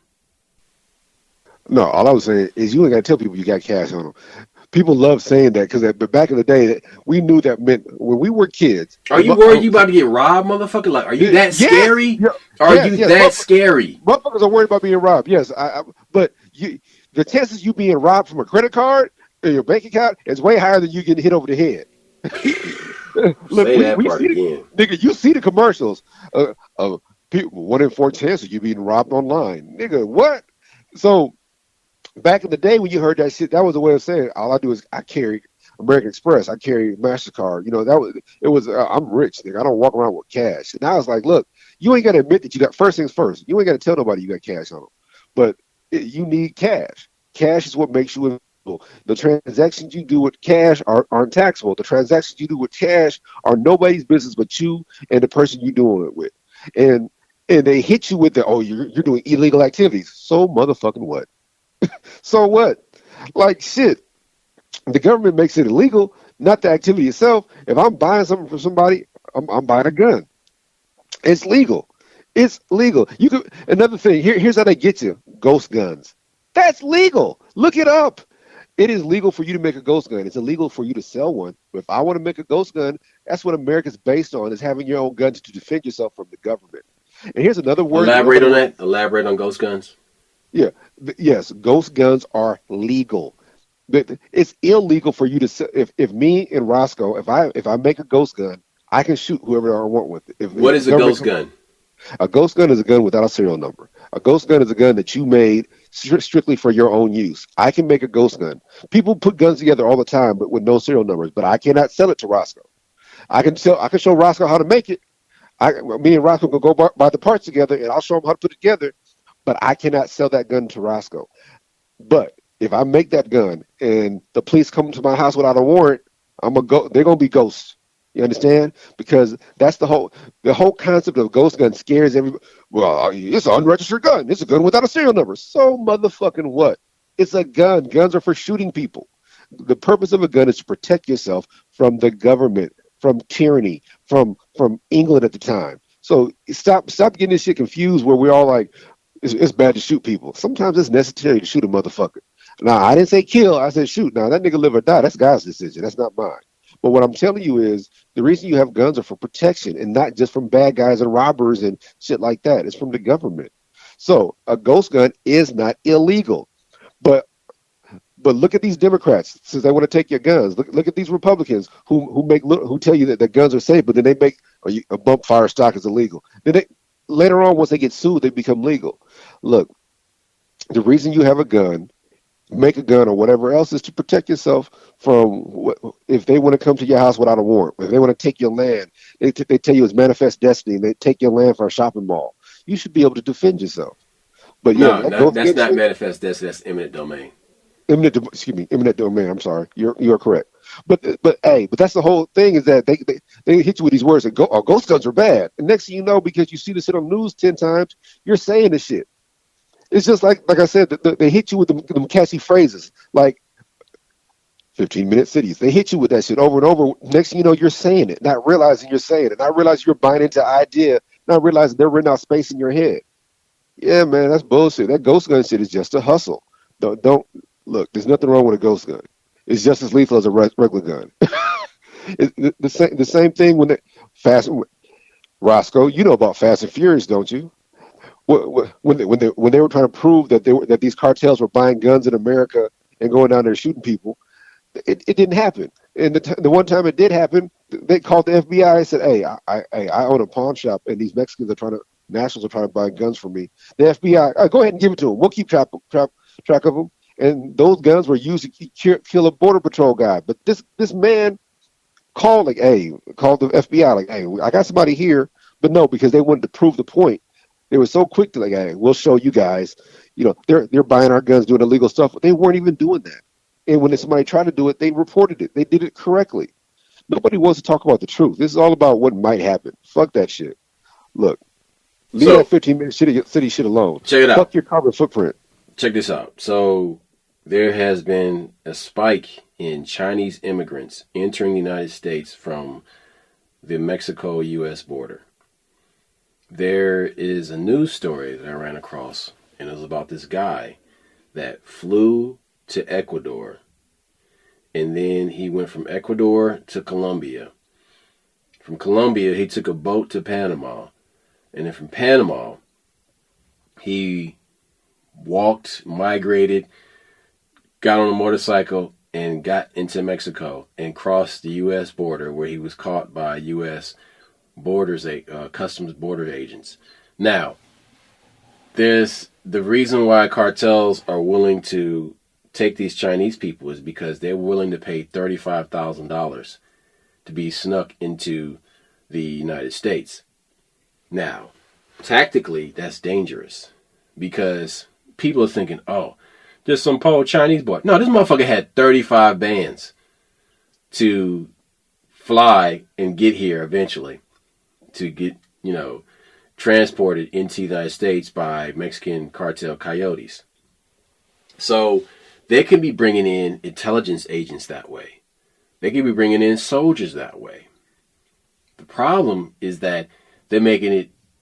No, all I was saying is you ain't got to tell people you got cash on them. People love saying that because back in the day, we knew that meant when we were kids. Are you worried you about to get robbed, motherfucker? Like, are you that Yes, scary? yeah, Are yes, you yes. that scary? Motherfuckers are worried about being robbed. Yes, but the chances you being robbed from a credit card or your bank account is way higher than you getting hit over the head. Look, Say that we part see the again. nigga. You see the commercials of people 1 in 4 chance of you being robbed online, nigga. What? So back in the day when you heard that shit, that was a way of saying all I do is I carry American Express, I carry Mastercard. You know that was it was. I'm rich, nigga. I don't walk around with cash. And I was like, look, you ain't got to admit that you got first things first. You ain't got to tell nobody you got cash on them, but you need cash. Cash is what makes you invisible. The transactions you do with cash aren't taxable. The transactions you do with cash are nobody's business but you and the person you're doing it with. And and they hit you with the you're doing illegal activities. So motherfucking what? So what? Like shit. The government makes it illegal, not the activity itself. If I'm buying something from somebody, I'm buying a gun. It's legal. It's legal. You could another thing. Here's how they get you: ghost guns. That's legal. Look it up. It is legal for you to make a ghost gun. It's illegal for you to sell one. But if I want to make a ghost gun, that's what America's based on: is having your own guns to defend yourself from the government. And here's another word. Elaborate on that. Elaborate on ghost guns. Yeah. Yes, ghost guns are legal. It's illegal for you to sell. If me and Roscoe, if I make a ghost gun, I can shoot whoever I want with it. If What the is a government ghost gun? A ghost gun is a gun without a serial number. A ghost gun is a gun that you made strictly for your own use. I can make a ghost gun. People put guns together all the time, but with no serial numbers. But I cannot sell it to Roscoe. I can show Roscoe how to make it. Me and Roscoe can go buy the parts together, and I'll show him how to put it together. But I cannot sell that gun to Roscoe. But if I make that gun and the police come to my house without a warrant, I'm a go. They're gonna be ghosts. You understand? Because that's the whole concept of ghost gun scares everybody. Well, it's an unregistered gun. It's a gun without a serial number. So motherfucking what? It's a gun. Guns are for shooting people. The purpose of a gun is to protect yourself from the government, from tyranny, from England at the time. So stop getting this shit confused where we're all like, it's bad to shoot people. Sometimes it's necessary to shoot a motherfucker. Now, I didn't say kill. I said shoot. Now, that nigga live or die. That's God's decision. That's not mine. But what I'm telling you is the reason you have guns are for protection and not just from bad guys and robbers and shit like that. It's from the government. So a ghost gun is not illegal. But look at these Democrats since they want to take your guns. Look at these Republicans who tell you that the guns are safe, but then they make a bump fire stock is illegal. Then later on, once they get sued, they become legal. Look, the reason you have a gun, make a gun or whatever else is to protect yourself from if they want to come to your house without a warrant. If they want to take your land, they tell you it's manifest destiny. And they take your land for a shopping mall. You should be able to defend yourself. But yeah, That's not manifest destiny. That's eminent domain. Eminent domain. I'm sorry, you're correct. But that's the whole thing is that they hit you with these words that ghost guns are bad. And next thing you know, because you see this shit on the news 10 times, you're saying this shit. It's just like I said, they hit you with them catchy phrases like 15-minute cities. They hit you with that shit over and over. Next thing you know, you're saying it, not realizing you're saying it, not realizing you're buying into the idea, not realizing they're renting out space in your head. Yeah, man, that's bullshit. That ghost gun shit is just a hustle. Don't look. There's nothing wrong with a ghost gun. It's just as lethal as a regular gun. The same thing when Roscoe, you know about Fast and Furious, don't you? When they were trying to prove that these cartels were buying guns in America and going down there shooting people, it didn't happen. And the one time it did happen, they called the FBI and said, "Hey, I own a pawn shop, and these nationals are trying to buy guns from me." The FBI, go ahead and give it to them. We'll keep track of them. And those guns were used to kill a border patrol guy. But this man called the FBI like, "Hey, I got somebody here," but no, because they wanted to prove the point. They were so quick to like, "Hey, we'll show you guys." You know, they're buying our guns, doing illegal stuff, but they weren't even doing that. And when somebody tried to do it, they reported it. They did it correctly. Nobody wants to talk about the truth. This is all about what might happen. Fuck that shit. Look, leave that 15-minute city shit alone. Check it out. Fuck your carbon footprint. Check this out. So there has been a spike in Chinese immigrants entering the United States from the Mexico-U.S. border. There is a news story that I ran across, and it was about this guy that flew to Ecuador and then he went from Ecuador to Colombia. From Colombia, he took a boat to Panama, and then from Panama, he walked, migrated, got on a motorcycle, and got into Mexico and crossed the U.S. border, where he was caught by U.S. Customs border agents. Now, there's the reason why cartels are willing to take these Chinese people is because they're willing to pay $35,000 to be snuck into the United States. Now, tactically, that's dangerous because people are thinking, oh, just some poor Chinese boy. No, this motherfucker had 35 bands to fly and get here eventually, to get, transported into the United States by Mexican cartel coyotes. So they can be bringing in intelligence agents that way. They can be bringing in soldiers that way. The problem is that the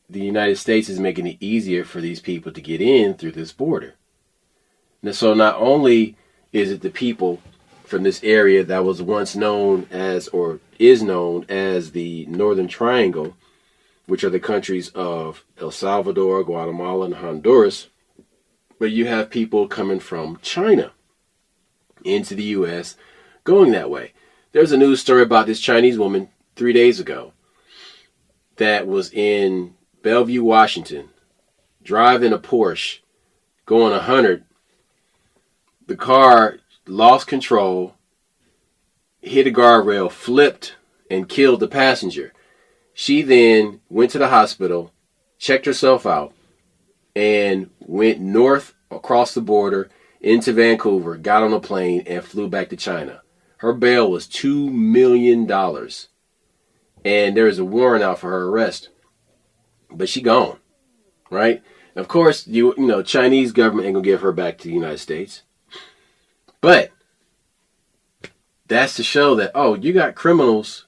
United States is making it easier for these people to get in through this border. And so not only is it the people from this area that was once known as, or is known as, the Northern Triangle, which are the countries of El Salvador, Guatemala, and Honduras, but you have people coming from China into the U.S. going that way. There's a news story about this Chinese woman 3 days ago that was in Bellevue, Washington, driving a Porsche, going 100. The car lost control, hit a guardrail, flipped, and killed the passenger. She then went to the hospital, checked herself out, and went north across the border into Vancouver, got on a plane, and flew back to China. Her bail was $2 million. And there is a warrant out for her arrest. But she gone, right? Of course, Chinese government ain't gonna give her back to the United States. But that's to show that, you got criminals.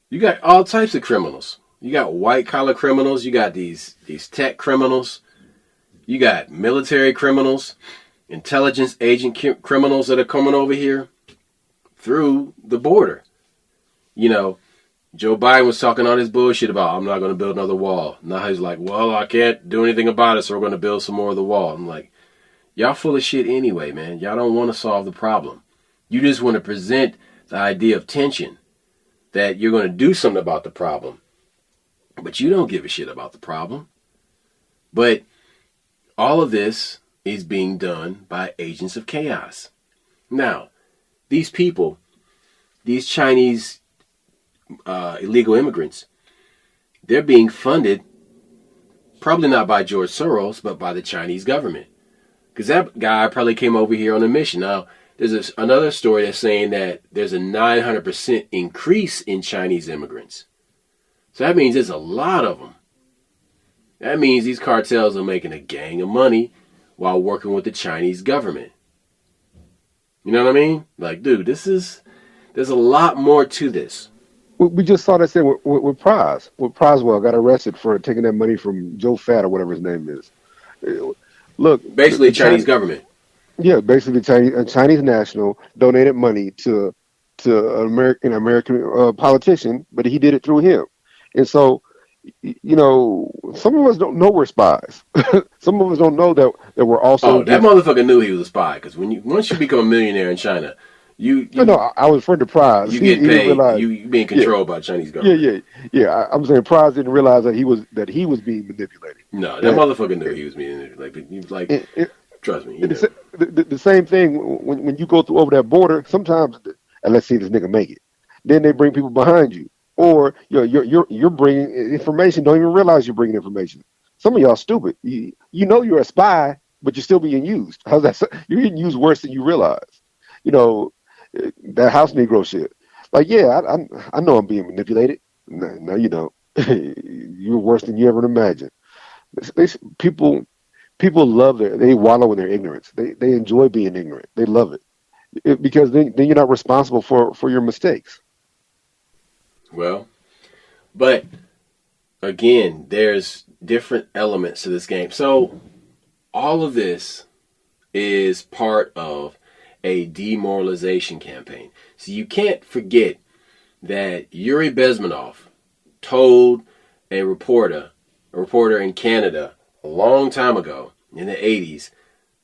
You got all types of criminals. You got white-collar criminals. You got these tech criminals. You got military criminals, intelligence agent criminals that are coming over here through the border. Joe Biden was talking all this bullshit about, I'm not going to build another wall. Now he's like, well, I can't do anything about it, so we're going to build some more of the wall. I'm like, y'all full of shit anyway, man. Y'all don't want to solve the problem. You just want to present the idea of tension, that you're going to do something about the problem. But you don't give a shit about the problem. But all of this is being done by agents of chaos. Now, these people, these Chinese illegal immigrants, they're being funded probably not by George Soros, but by the Chinese government. Because that guy probably came over here on a mission. Now, there's another story that's saying that there's a 900% increase in Chinese immigrants. So that means there's a lot of them. That means these cartels are making a gang of money while working with the Chinese government. You know what I mean? Like, dude, there's a lot more to this. We just saw that thing with Prize. With Prizewell got arrested for taking that money from Joe Fat or whatever his name is. Look, basically, Chinese government. Yeah, basically, a Chinese national donated money to an American politician, but he did it through him. And so, some of us don't know we're spies. Some of us don't know that we're also. Oh, that motherfucker knew he was a spy, because once you become a millionaire in China, No, I was referring to Prize. You get paid. You being controlled by Chinese government. Yeah. I'm saying Prize didn't realize that he was being manipulated. No, that motherfucker knew he was being manipulated. Trust me. The same thing when you go through over that border. Sometimes, and let's see this nigga make it. Then they bring people behind you, or you're bringing information. Don't even realize you're bringing information. Some of y'all stupid. You're a spy, but you're still being used. How's that? You're getting used worse than you realize. That house Negro shit. Like, yeah, I know I'm being manipulated. No, you don't. You're worse than you ever imagined. People love they wallow in their ignorance. They enjoy being ignorant. They love it because then you're not responsible for your mistakes. Well, but again, there's different elements to this game. So all of this is part of a demoralization campaign. So you can't forget that Yuri Bezmenov told a reporter in Canada a long time ago in the 80s,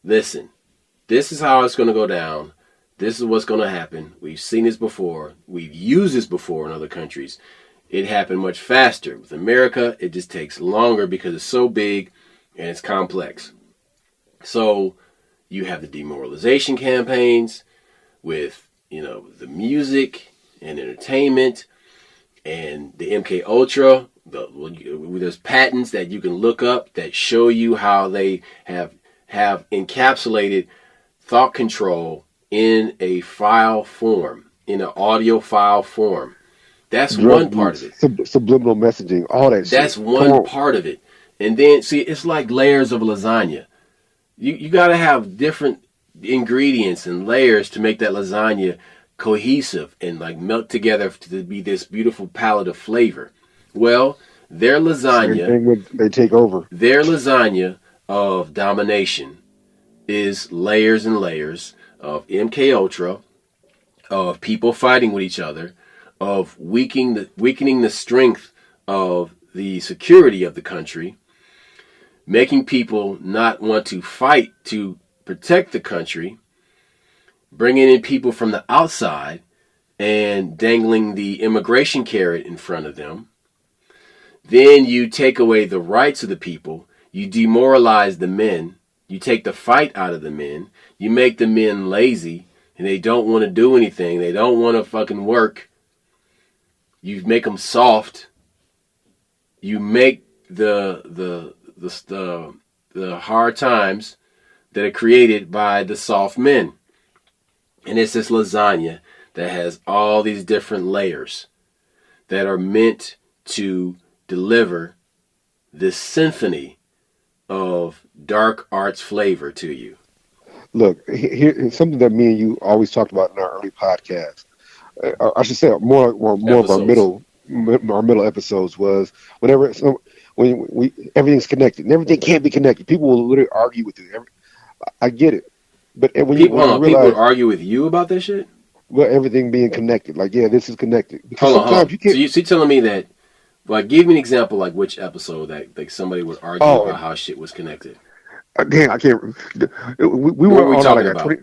listen, this is how it's going to go down. This is what's going to happen. We've seen this before. We've used this before in other countries. It happened much faster. With America, it just takes longer because it's so big and it's complex. So you have the demoralization campaigns with, the music and entertainment and the MK Ultra. There's patents that you can look up that show you how they have encapsulated thought control in a file form, in an audio file form. That's one part of it. Subliminal messaging, all that shit. That's one part of it. And then, see, it's like layers of lasagna. You got to have different ingredients and layers to make that lasagna cohesive and like melt together to be this beautiful palette of flavor. Well, their lasagna, same thing when they take over. Their lasagna of domination is layers and layers of MK Ultra, of people fighting with each other, of weakening the strength of the security of the country, making people not want to fight to protect the country, bringing in people from the outside and dangling the immigration carrot in front of them. Then you take away the rights of the people. You demoralize the men. You take the fight out of the men. You make the men lazy and they don't want to do anything. They don't want to fucking work. You make them soft. You make the hard times that are created by the soft men. And it's this lasagna that has all these different layers that are meant to deliver this symphony of dark arts flavor to you. Look, here's something that me and you always talked about in our early podcast. I should say more of our middle episodes was when everything's connected and everything can't be connected. People will literally argue with you. I get it, but when people would argue with you about this shit. Well, everything being connected, like this is connected. Because sometimes you can't. So you're telling me that? Like, give me an example, like which episode that like somebody would argue about how shit was connected. Damn, I can't. We were on like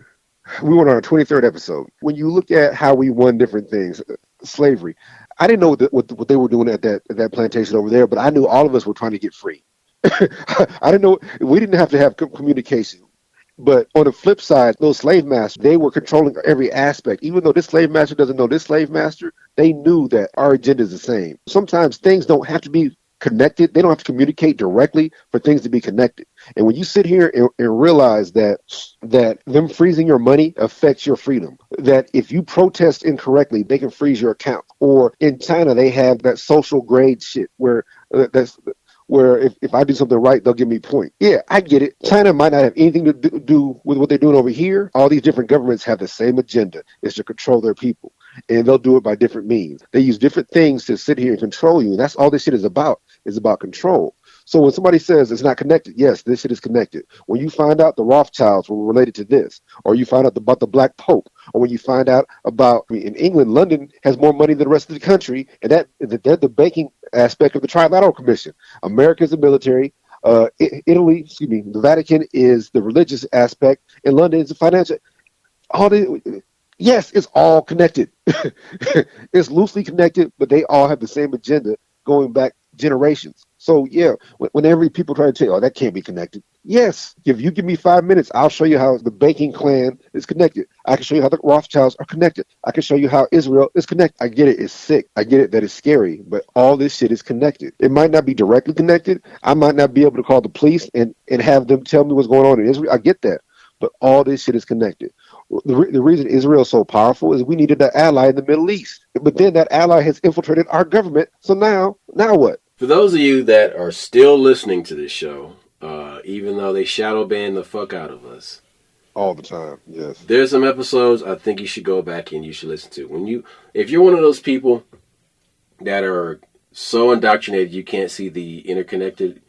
we were on our 23rd episode. When you look at how we won different things, slavery. I didn't know what they were doing at that plantation over there, but I knew all of us were trying to get free. I didn't know we didn't have to have communication. But on the flip side, those slave masters, they were controlling every aspect. Even though this slave master doesn't know this slave master, they knew that our agenda is the same. Sometimes things don't have to be connected. They don't have to communicate directly for things to be connected. And when you sit here and realize that them freezing your money affects your freedom, that if you protest incorrectly, they can freeze your account. Or in China, they have that social grade shit where if I do something right, they'll give me a point. Yeah, I get it. China might not have anything to do with what they're doing over here. All these different governments have the same agenda, is to control their people. And they'll do it by different means. They use different things to sit here and control you. And that's all this shit is about control. So when somebody says it's not connected, yes, this shit is connected. When you find out the Rothschilds were related to this, or you find out about the Black Pope, or when you find out about, in England, London has more money than the rest of the country, and they're the banking aspect of the Trilateral Commission. America is the military. Italy, the Vatican is the religious aspect, and London is the financial. Yes, it's all connected. It's loosely connected, but they all have the same agenda going back generations. So yeah, whenever people try to tell you, oh, that can't be connected. Yes, if you give me 5 minutes, I'll show you how the banking clan is connected. I can show you how the Rothschilds are connected. I can show you how Israel is connected. I get it, it's sick. I get it that it's scary, but all this shit is connected. It might not be directly connected. I might not be able to call the police and have them tell me what's going on in Israel. I get that. But all this shit is connected. The reason Israel is so powerful is we needed an ally in the Middle East. But then that ally has infiltrated our government. So now what? For those of you that are still listening to this show, even though they shadow ban the fuck out of us. All the time, yes. There's some episodes I think you should go back and you should listen to. If you're one of those people that are so indoctrinated you can't see the interconnected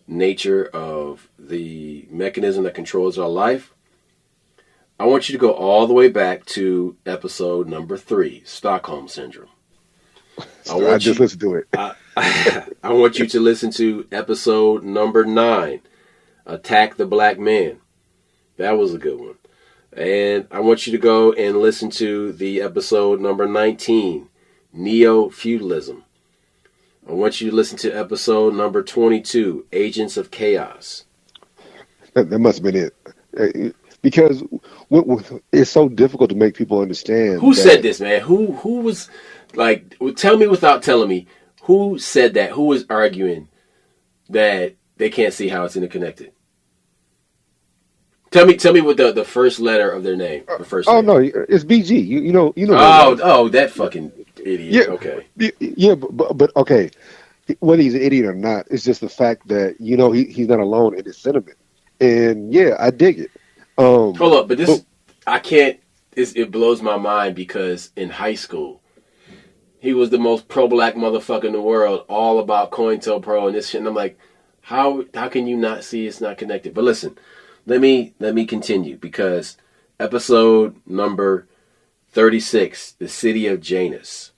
nature of the mechanism that controls our life, I want you to go all the way back to episode number 3, Stockholm Syndrome. I just listened to it. I want you to listen to episode number 9, Attack the Black Man. That was a good one. And I want you to go and listen to the episode number 19, Neo-Feudalism. I want you to listen to episode number 22, Agents of Chaos. That must have been it. Because it's so difficult to make people understand. Who said this, man? Who was, like, tell me without telling me, who said that? Who was arguing that they can't see how it's interconnected? Tell me what the first letter of their name. The first name. No, it's BG. You know. Oh, that fucking idiot. Yeah, okay. Yeah, but okay. Whether he's an idiot or not, it's just the fact that he's not alone in his sentiment. And yeah, I dig it. Hold up, but this I can't. It blows my mind because in high school, he was the most pro-black motherfucker in the world, all about COINTELPRO and this shit. And I'm like, how can you not see it's not connected? But listen, let me continue because episode number 36, the city of Janus,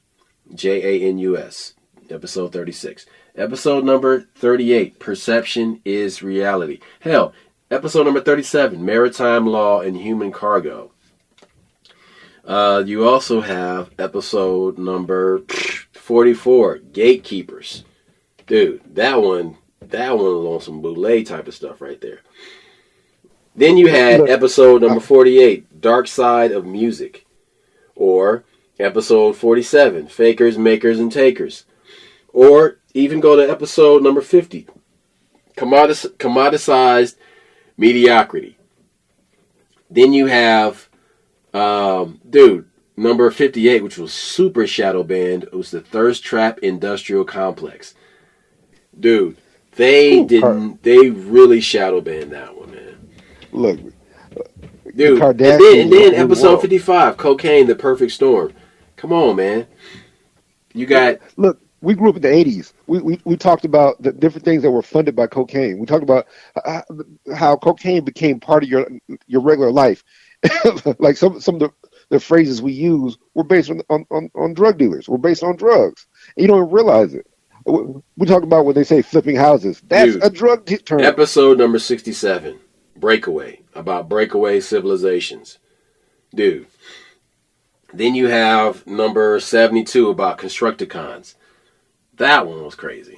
Janus, episode 36. Episode number 38, perception is reality. Hell, episode number 37, maritime law and human cargo. You also have episode number 44, gatekeepers. Dude, that one was on some bootleg type of stuff right there. Then you had episode number 48, dark side of music. Or episode 47, fakers, makers, and takers. Or even go to episode number 50, commoditized mediocrity. Then you have, number 58, which was super shadow banned. It was the Thirst Trap Industrial Complex. Dude, they really shadow banned that one, man. Look, dude, and then episode 55, cocaine, the perfect storm. Come on, man. You got look. We grew up in the 80s. We talked about the different things that were funded by cocaine. We talked about how cocaine became part of your regular life. Like some of the phrases we use were based on drug dealers. Were based on drugs. And you don't even realize it. We talk about when they say flipping houses. That's a drug term. Episode number 67, Breakaway, about breakaway civilizations. Dude. Then you have number 72 about Constructicons. That one was crazy.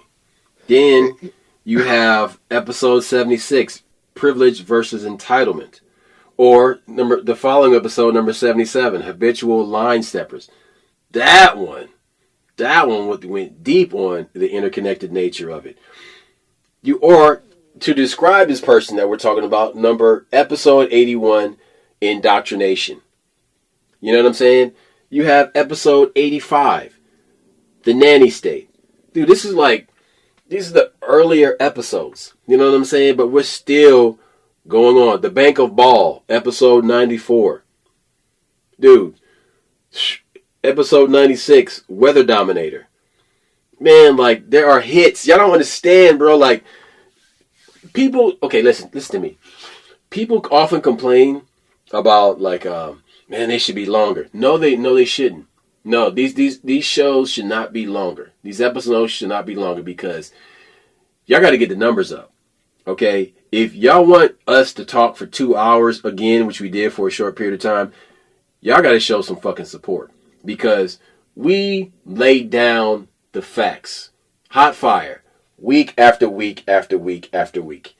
Then you have episode 76, Privilege versus Entitlement. Or the following episode, number 77, Habitual Line Steppers. That one went deep on the interconnected nature of it. Or to describe this person that we're talking about, episode 81, Indoctrination. You know what I'm saying? You have episode 85, The Nanny State. Dude, these are the earlier episodes. You know what I'm saying? But we're still going on. The Bank of Ball, episode 94. Dude, episode 96, Weather Dominator. Man, like, there are hits. Y'all don't understand, bro. Like, people, okay, listen to me. People often complain about, like, man, they should be longer. No, they shouldn't. No, these shows should not be longer. These episodes should not be longer because y'all got to get the numbers up. Okay? If y'all want us to talk for 2 hours again, which we did for a short period of time, y'all got to show some fucking support because we laid down the facts. Hot fire. Week after week after week after week.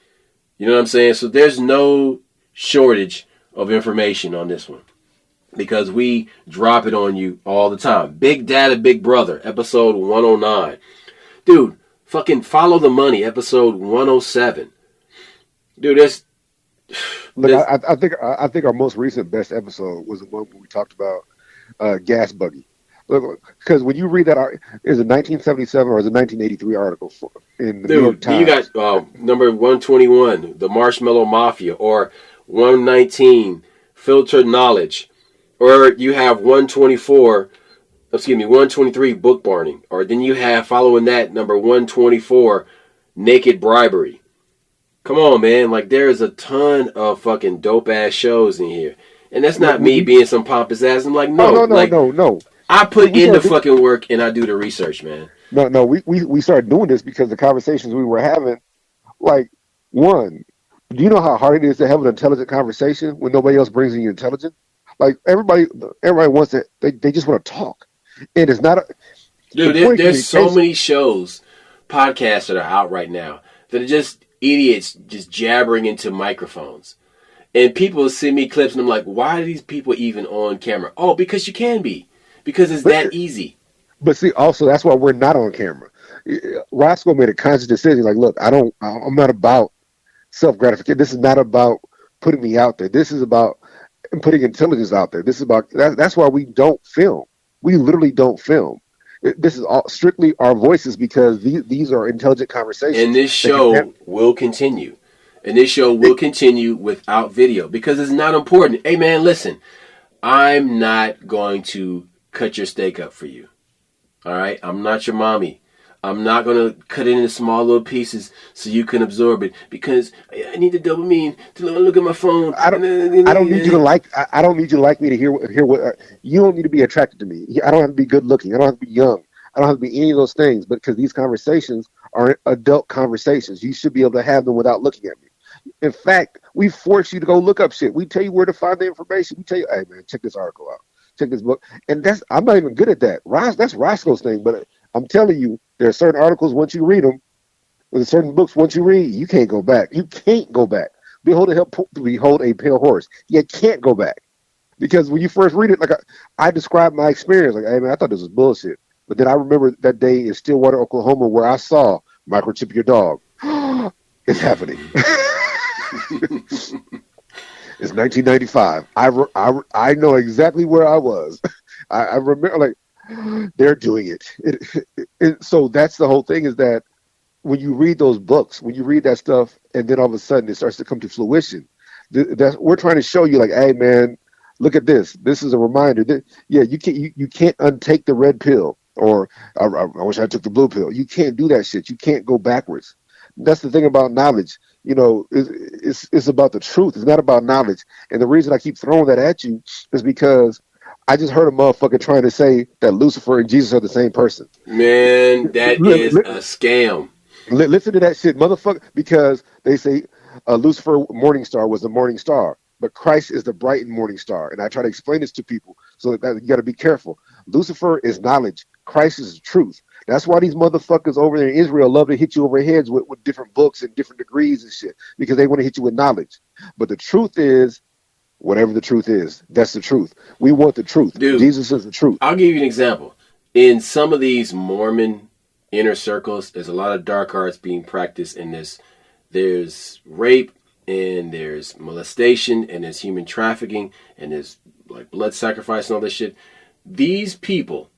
You know what I'm saying? So there's no shortage of information on this one. Because we drop it on you all the time. Big Data, Big Brother, episode 109. Dude, fucking Follow the Money, episode 107. Dude, that's... Look, I think our most recent best episode was the one where we talked about Gas Buggy. Look, because when you read that, is it 1977 or is it 1983 article in the New York Times? You got number 121, The Marshmallow Mafia, or 119, Filtered Knowledge. Or you have 123, Book Barning. Or then you have, following that, number 124, Naked Bribery. Come on, man. Like, there's a ton of fucking dope-ass shows in here. And that's not me being some pompous ass. I'm like, Oh no, no, no, like no, no. I put We in the started fucking work and I do the research, man. no. We started doing this because the conversations we were having. Like, one, do you know how hard it is to have an intelligent conversation when nobody else brings in your intelligence? Like everybody wants to. They just want to talk, and it's not the Dude, point of there's so communication. many shows, podcasts that are out right now that are just idiots just jabbering into microphones. And people send me clips and I'm like, why are these people even on camera? Oh, because you can be. Because it's But that easy. but see, also that's why we're not on camera. Roscoe made a conscious decision. Like, look, I'm not about self gratification. This is not about putting me out there. This is about putting intelligence out there. This is about that's why we don't film. We literally don't film. This is all strictly our voices because these are intelligent And conversations this that can show will continue. And this show will continue without video because it's not important. Hey, man, listen. I'm not going to cut your steak up for you. All right? I'm not your mommy. I'm not going to cut it into small little pieces so you can absorb it because I need the dopamine to look at my phone. I don't need you to like. I don't need you to like me to hear what. You don't need to be attracted to me. I don't have to be good looking. I don't have to be young. I don't have to be any of those things. But because these conversations are adult conversations, you should be able to have them without looking at me. In fact, we force you to go look up shit. We tell you where to find the information. We tell you, hey man, check this article out. Check this book. And I'm not even good at that. That's Roscoe's thing. But I'm telling you, there are certain articles once you read them, there's certain books once you read, you can't go back. You can't go back. Behold a pale horse. You can't go back because when you first read it, like I described my experience, like, hey man, I thought this was bullshit. But then I remember that day in Stillwater, Oklahoma, where I saw microchip your dog. It's happening. It's 1995. I know exactly where I was. I remember like they're doing it. So that's the whole thing is that when you read those books, when you read that stuff, and then all of a sudden it starts to come to fruition, we're trying to show you like, hey man, look at this. This is a reminder that yeah, you can't untake the red pill or I wish I took the blue pill. You can't do that shit. You can't go backwards. That's the thing about knowledge. You know, it's about the truth. It's not about knowledge. And the reason I keep throwing that at you is because I just heard a motherfucker trying to say that Lucifer and Jesus are the same person. Man, that is a scam. Listen to that shit, motherfucker, because they say Lucifer Morning Star was the morning star, but Christ is the bright and morning star. And I try to explain this to people so that you got to be careful. Lucifer is knowledge. Christ is truth. That's why these motherfuckers over there in Israel love to hit you over heads with different books and different degrees and shit because they want to hit you with knowledge. But the truth is, whatever the truth is, that's the truth. We want the truth. Dude, Jesus is the truth. I'll give you an example. In some of these Mormon inner circles, there's a lot of dark arts being practiced in this. There's rape and there's molestation and there's human trafficking and there's like blood sacrifice and all this shit. These people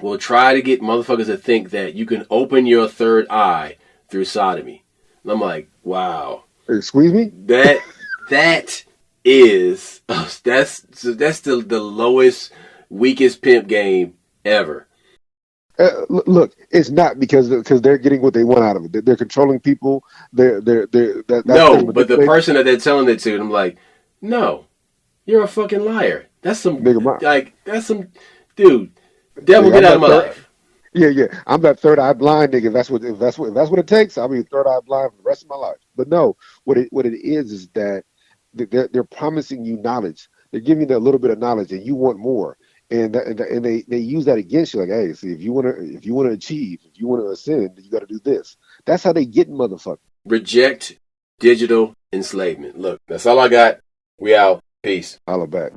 will try to get motherfuckers to think that you can open your third eye through sodomy. And I'm like, wow. Excuse me? That is that's the lowest, weakest pimp game ever. Look, it's not because they're getting what they want out of it. They're controlling people. But the person that they're telling it to, I'm like, no, you're a fucking liar. That's some dude. Devil, get out of my life. Yeah. I'm that third eye blind nigga. If that's what it takes, I'll be third eye blind for the rest of my life. But no, what it is that they're promising you knowledge. They're giving you a little bit of knowledge, and you want more. And they use that against you. Like, hey, see, if you want to achieve, if you want to ascend, you got to do this. That's how they get motherfuckers. Reject digital enslavement. Look, that's all I got. We out. Peace. Holla back.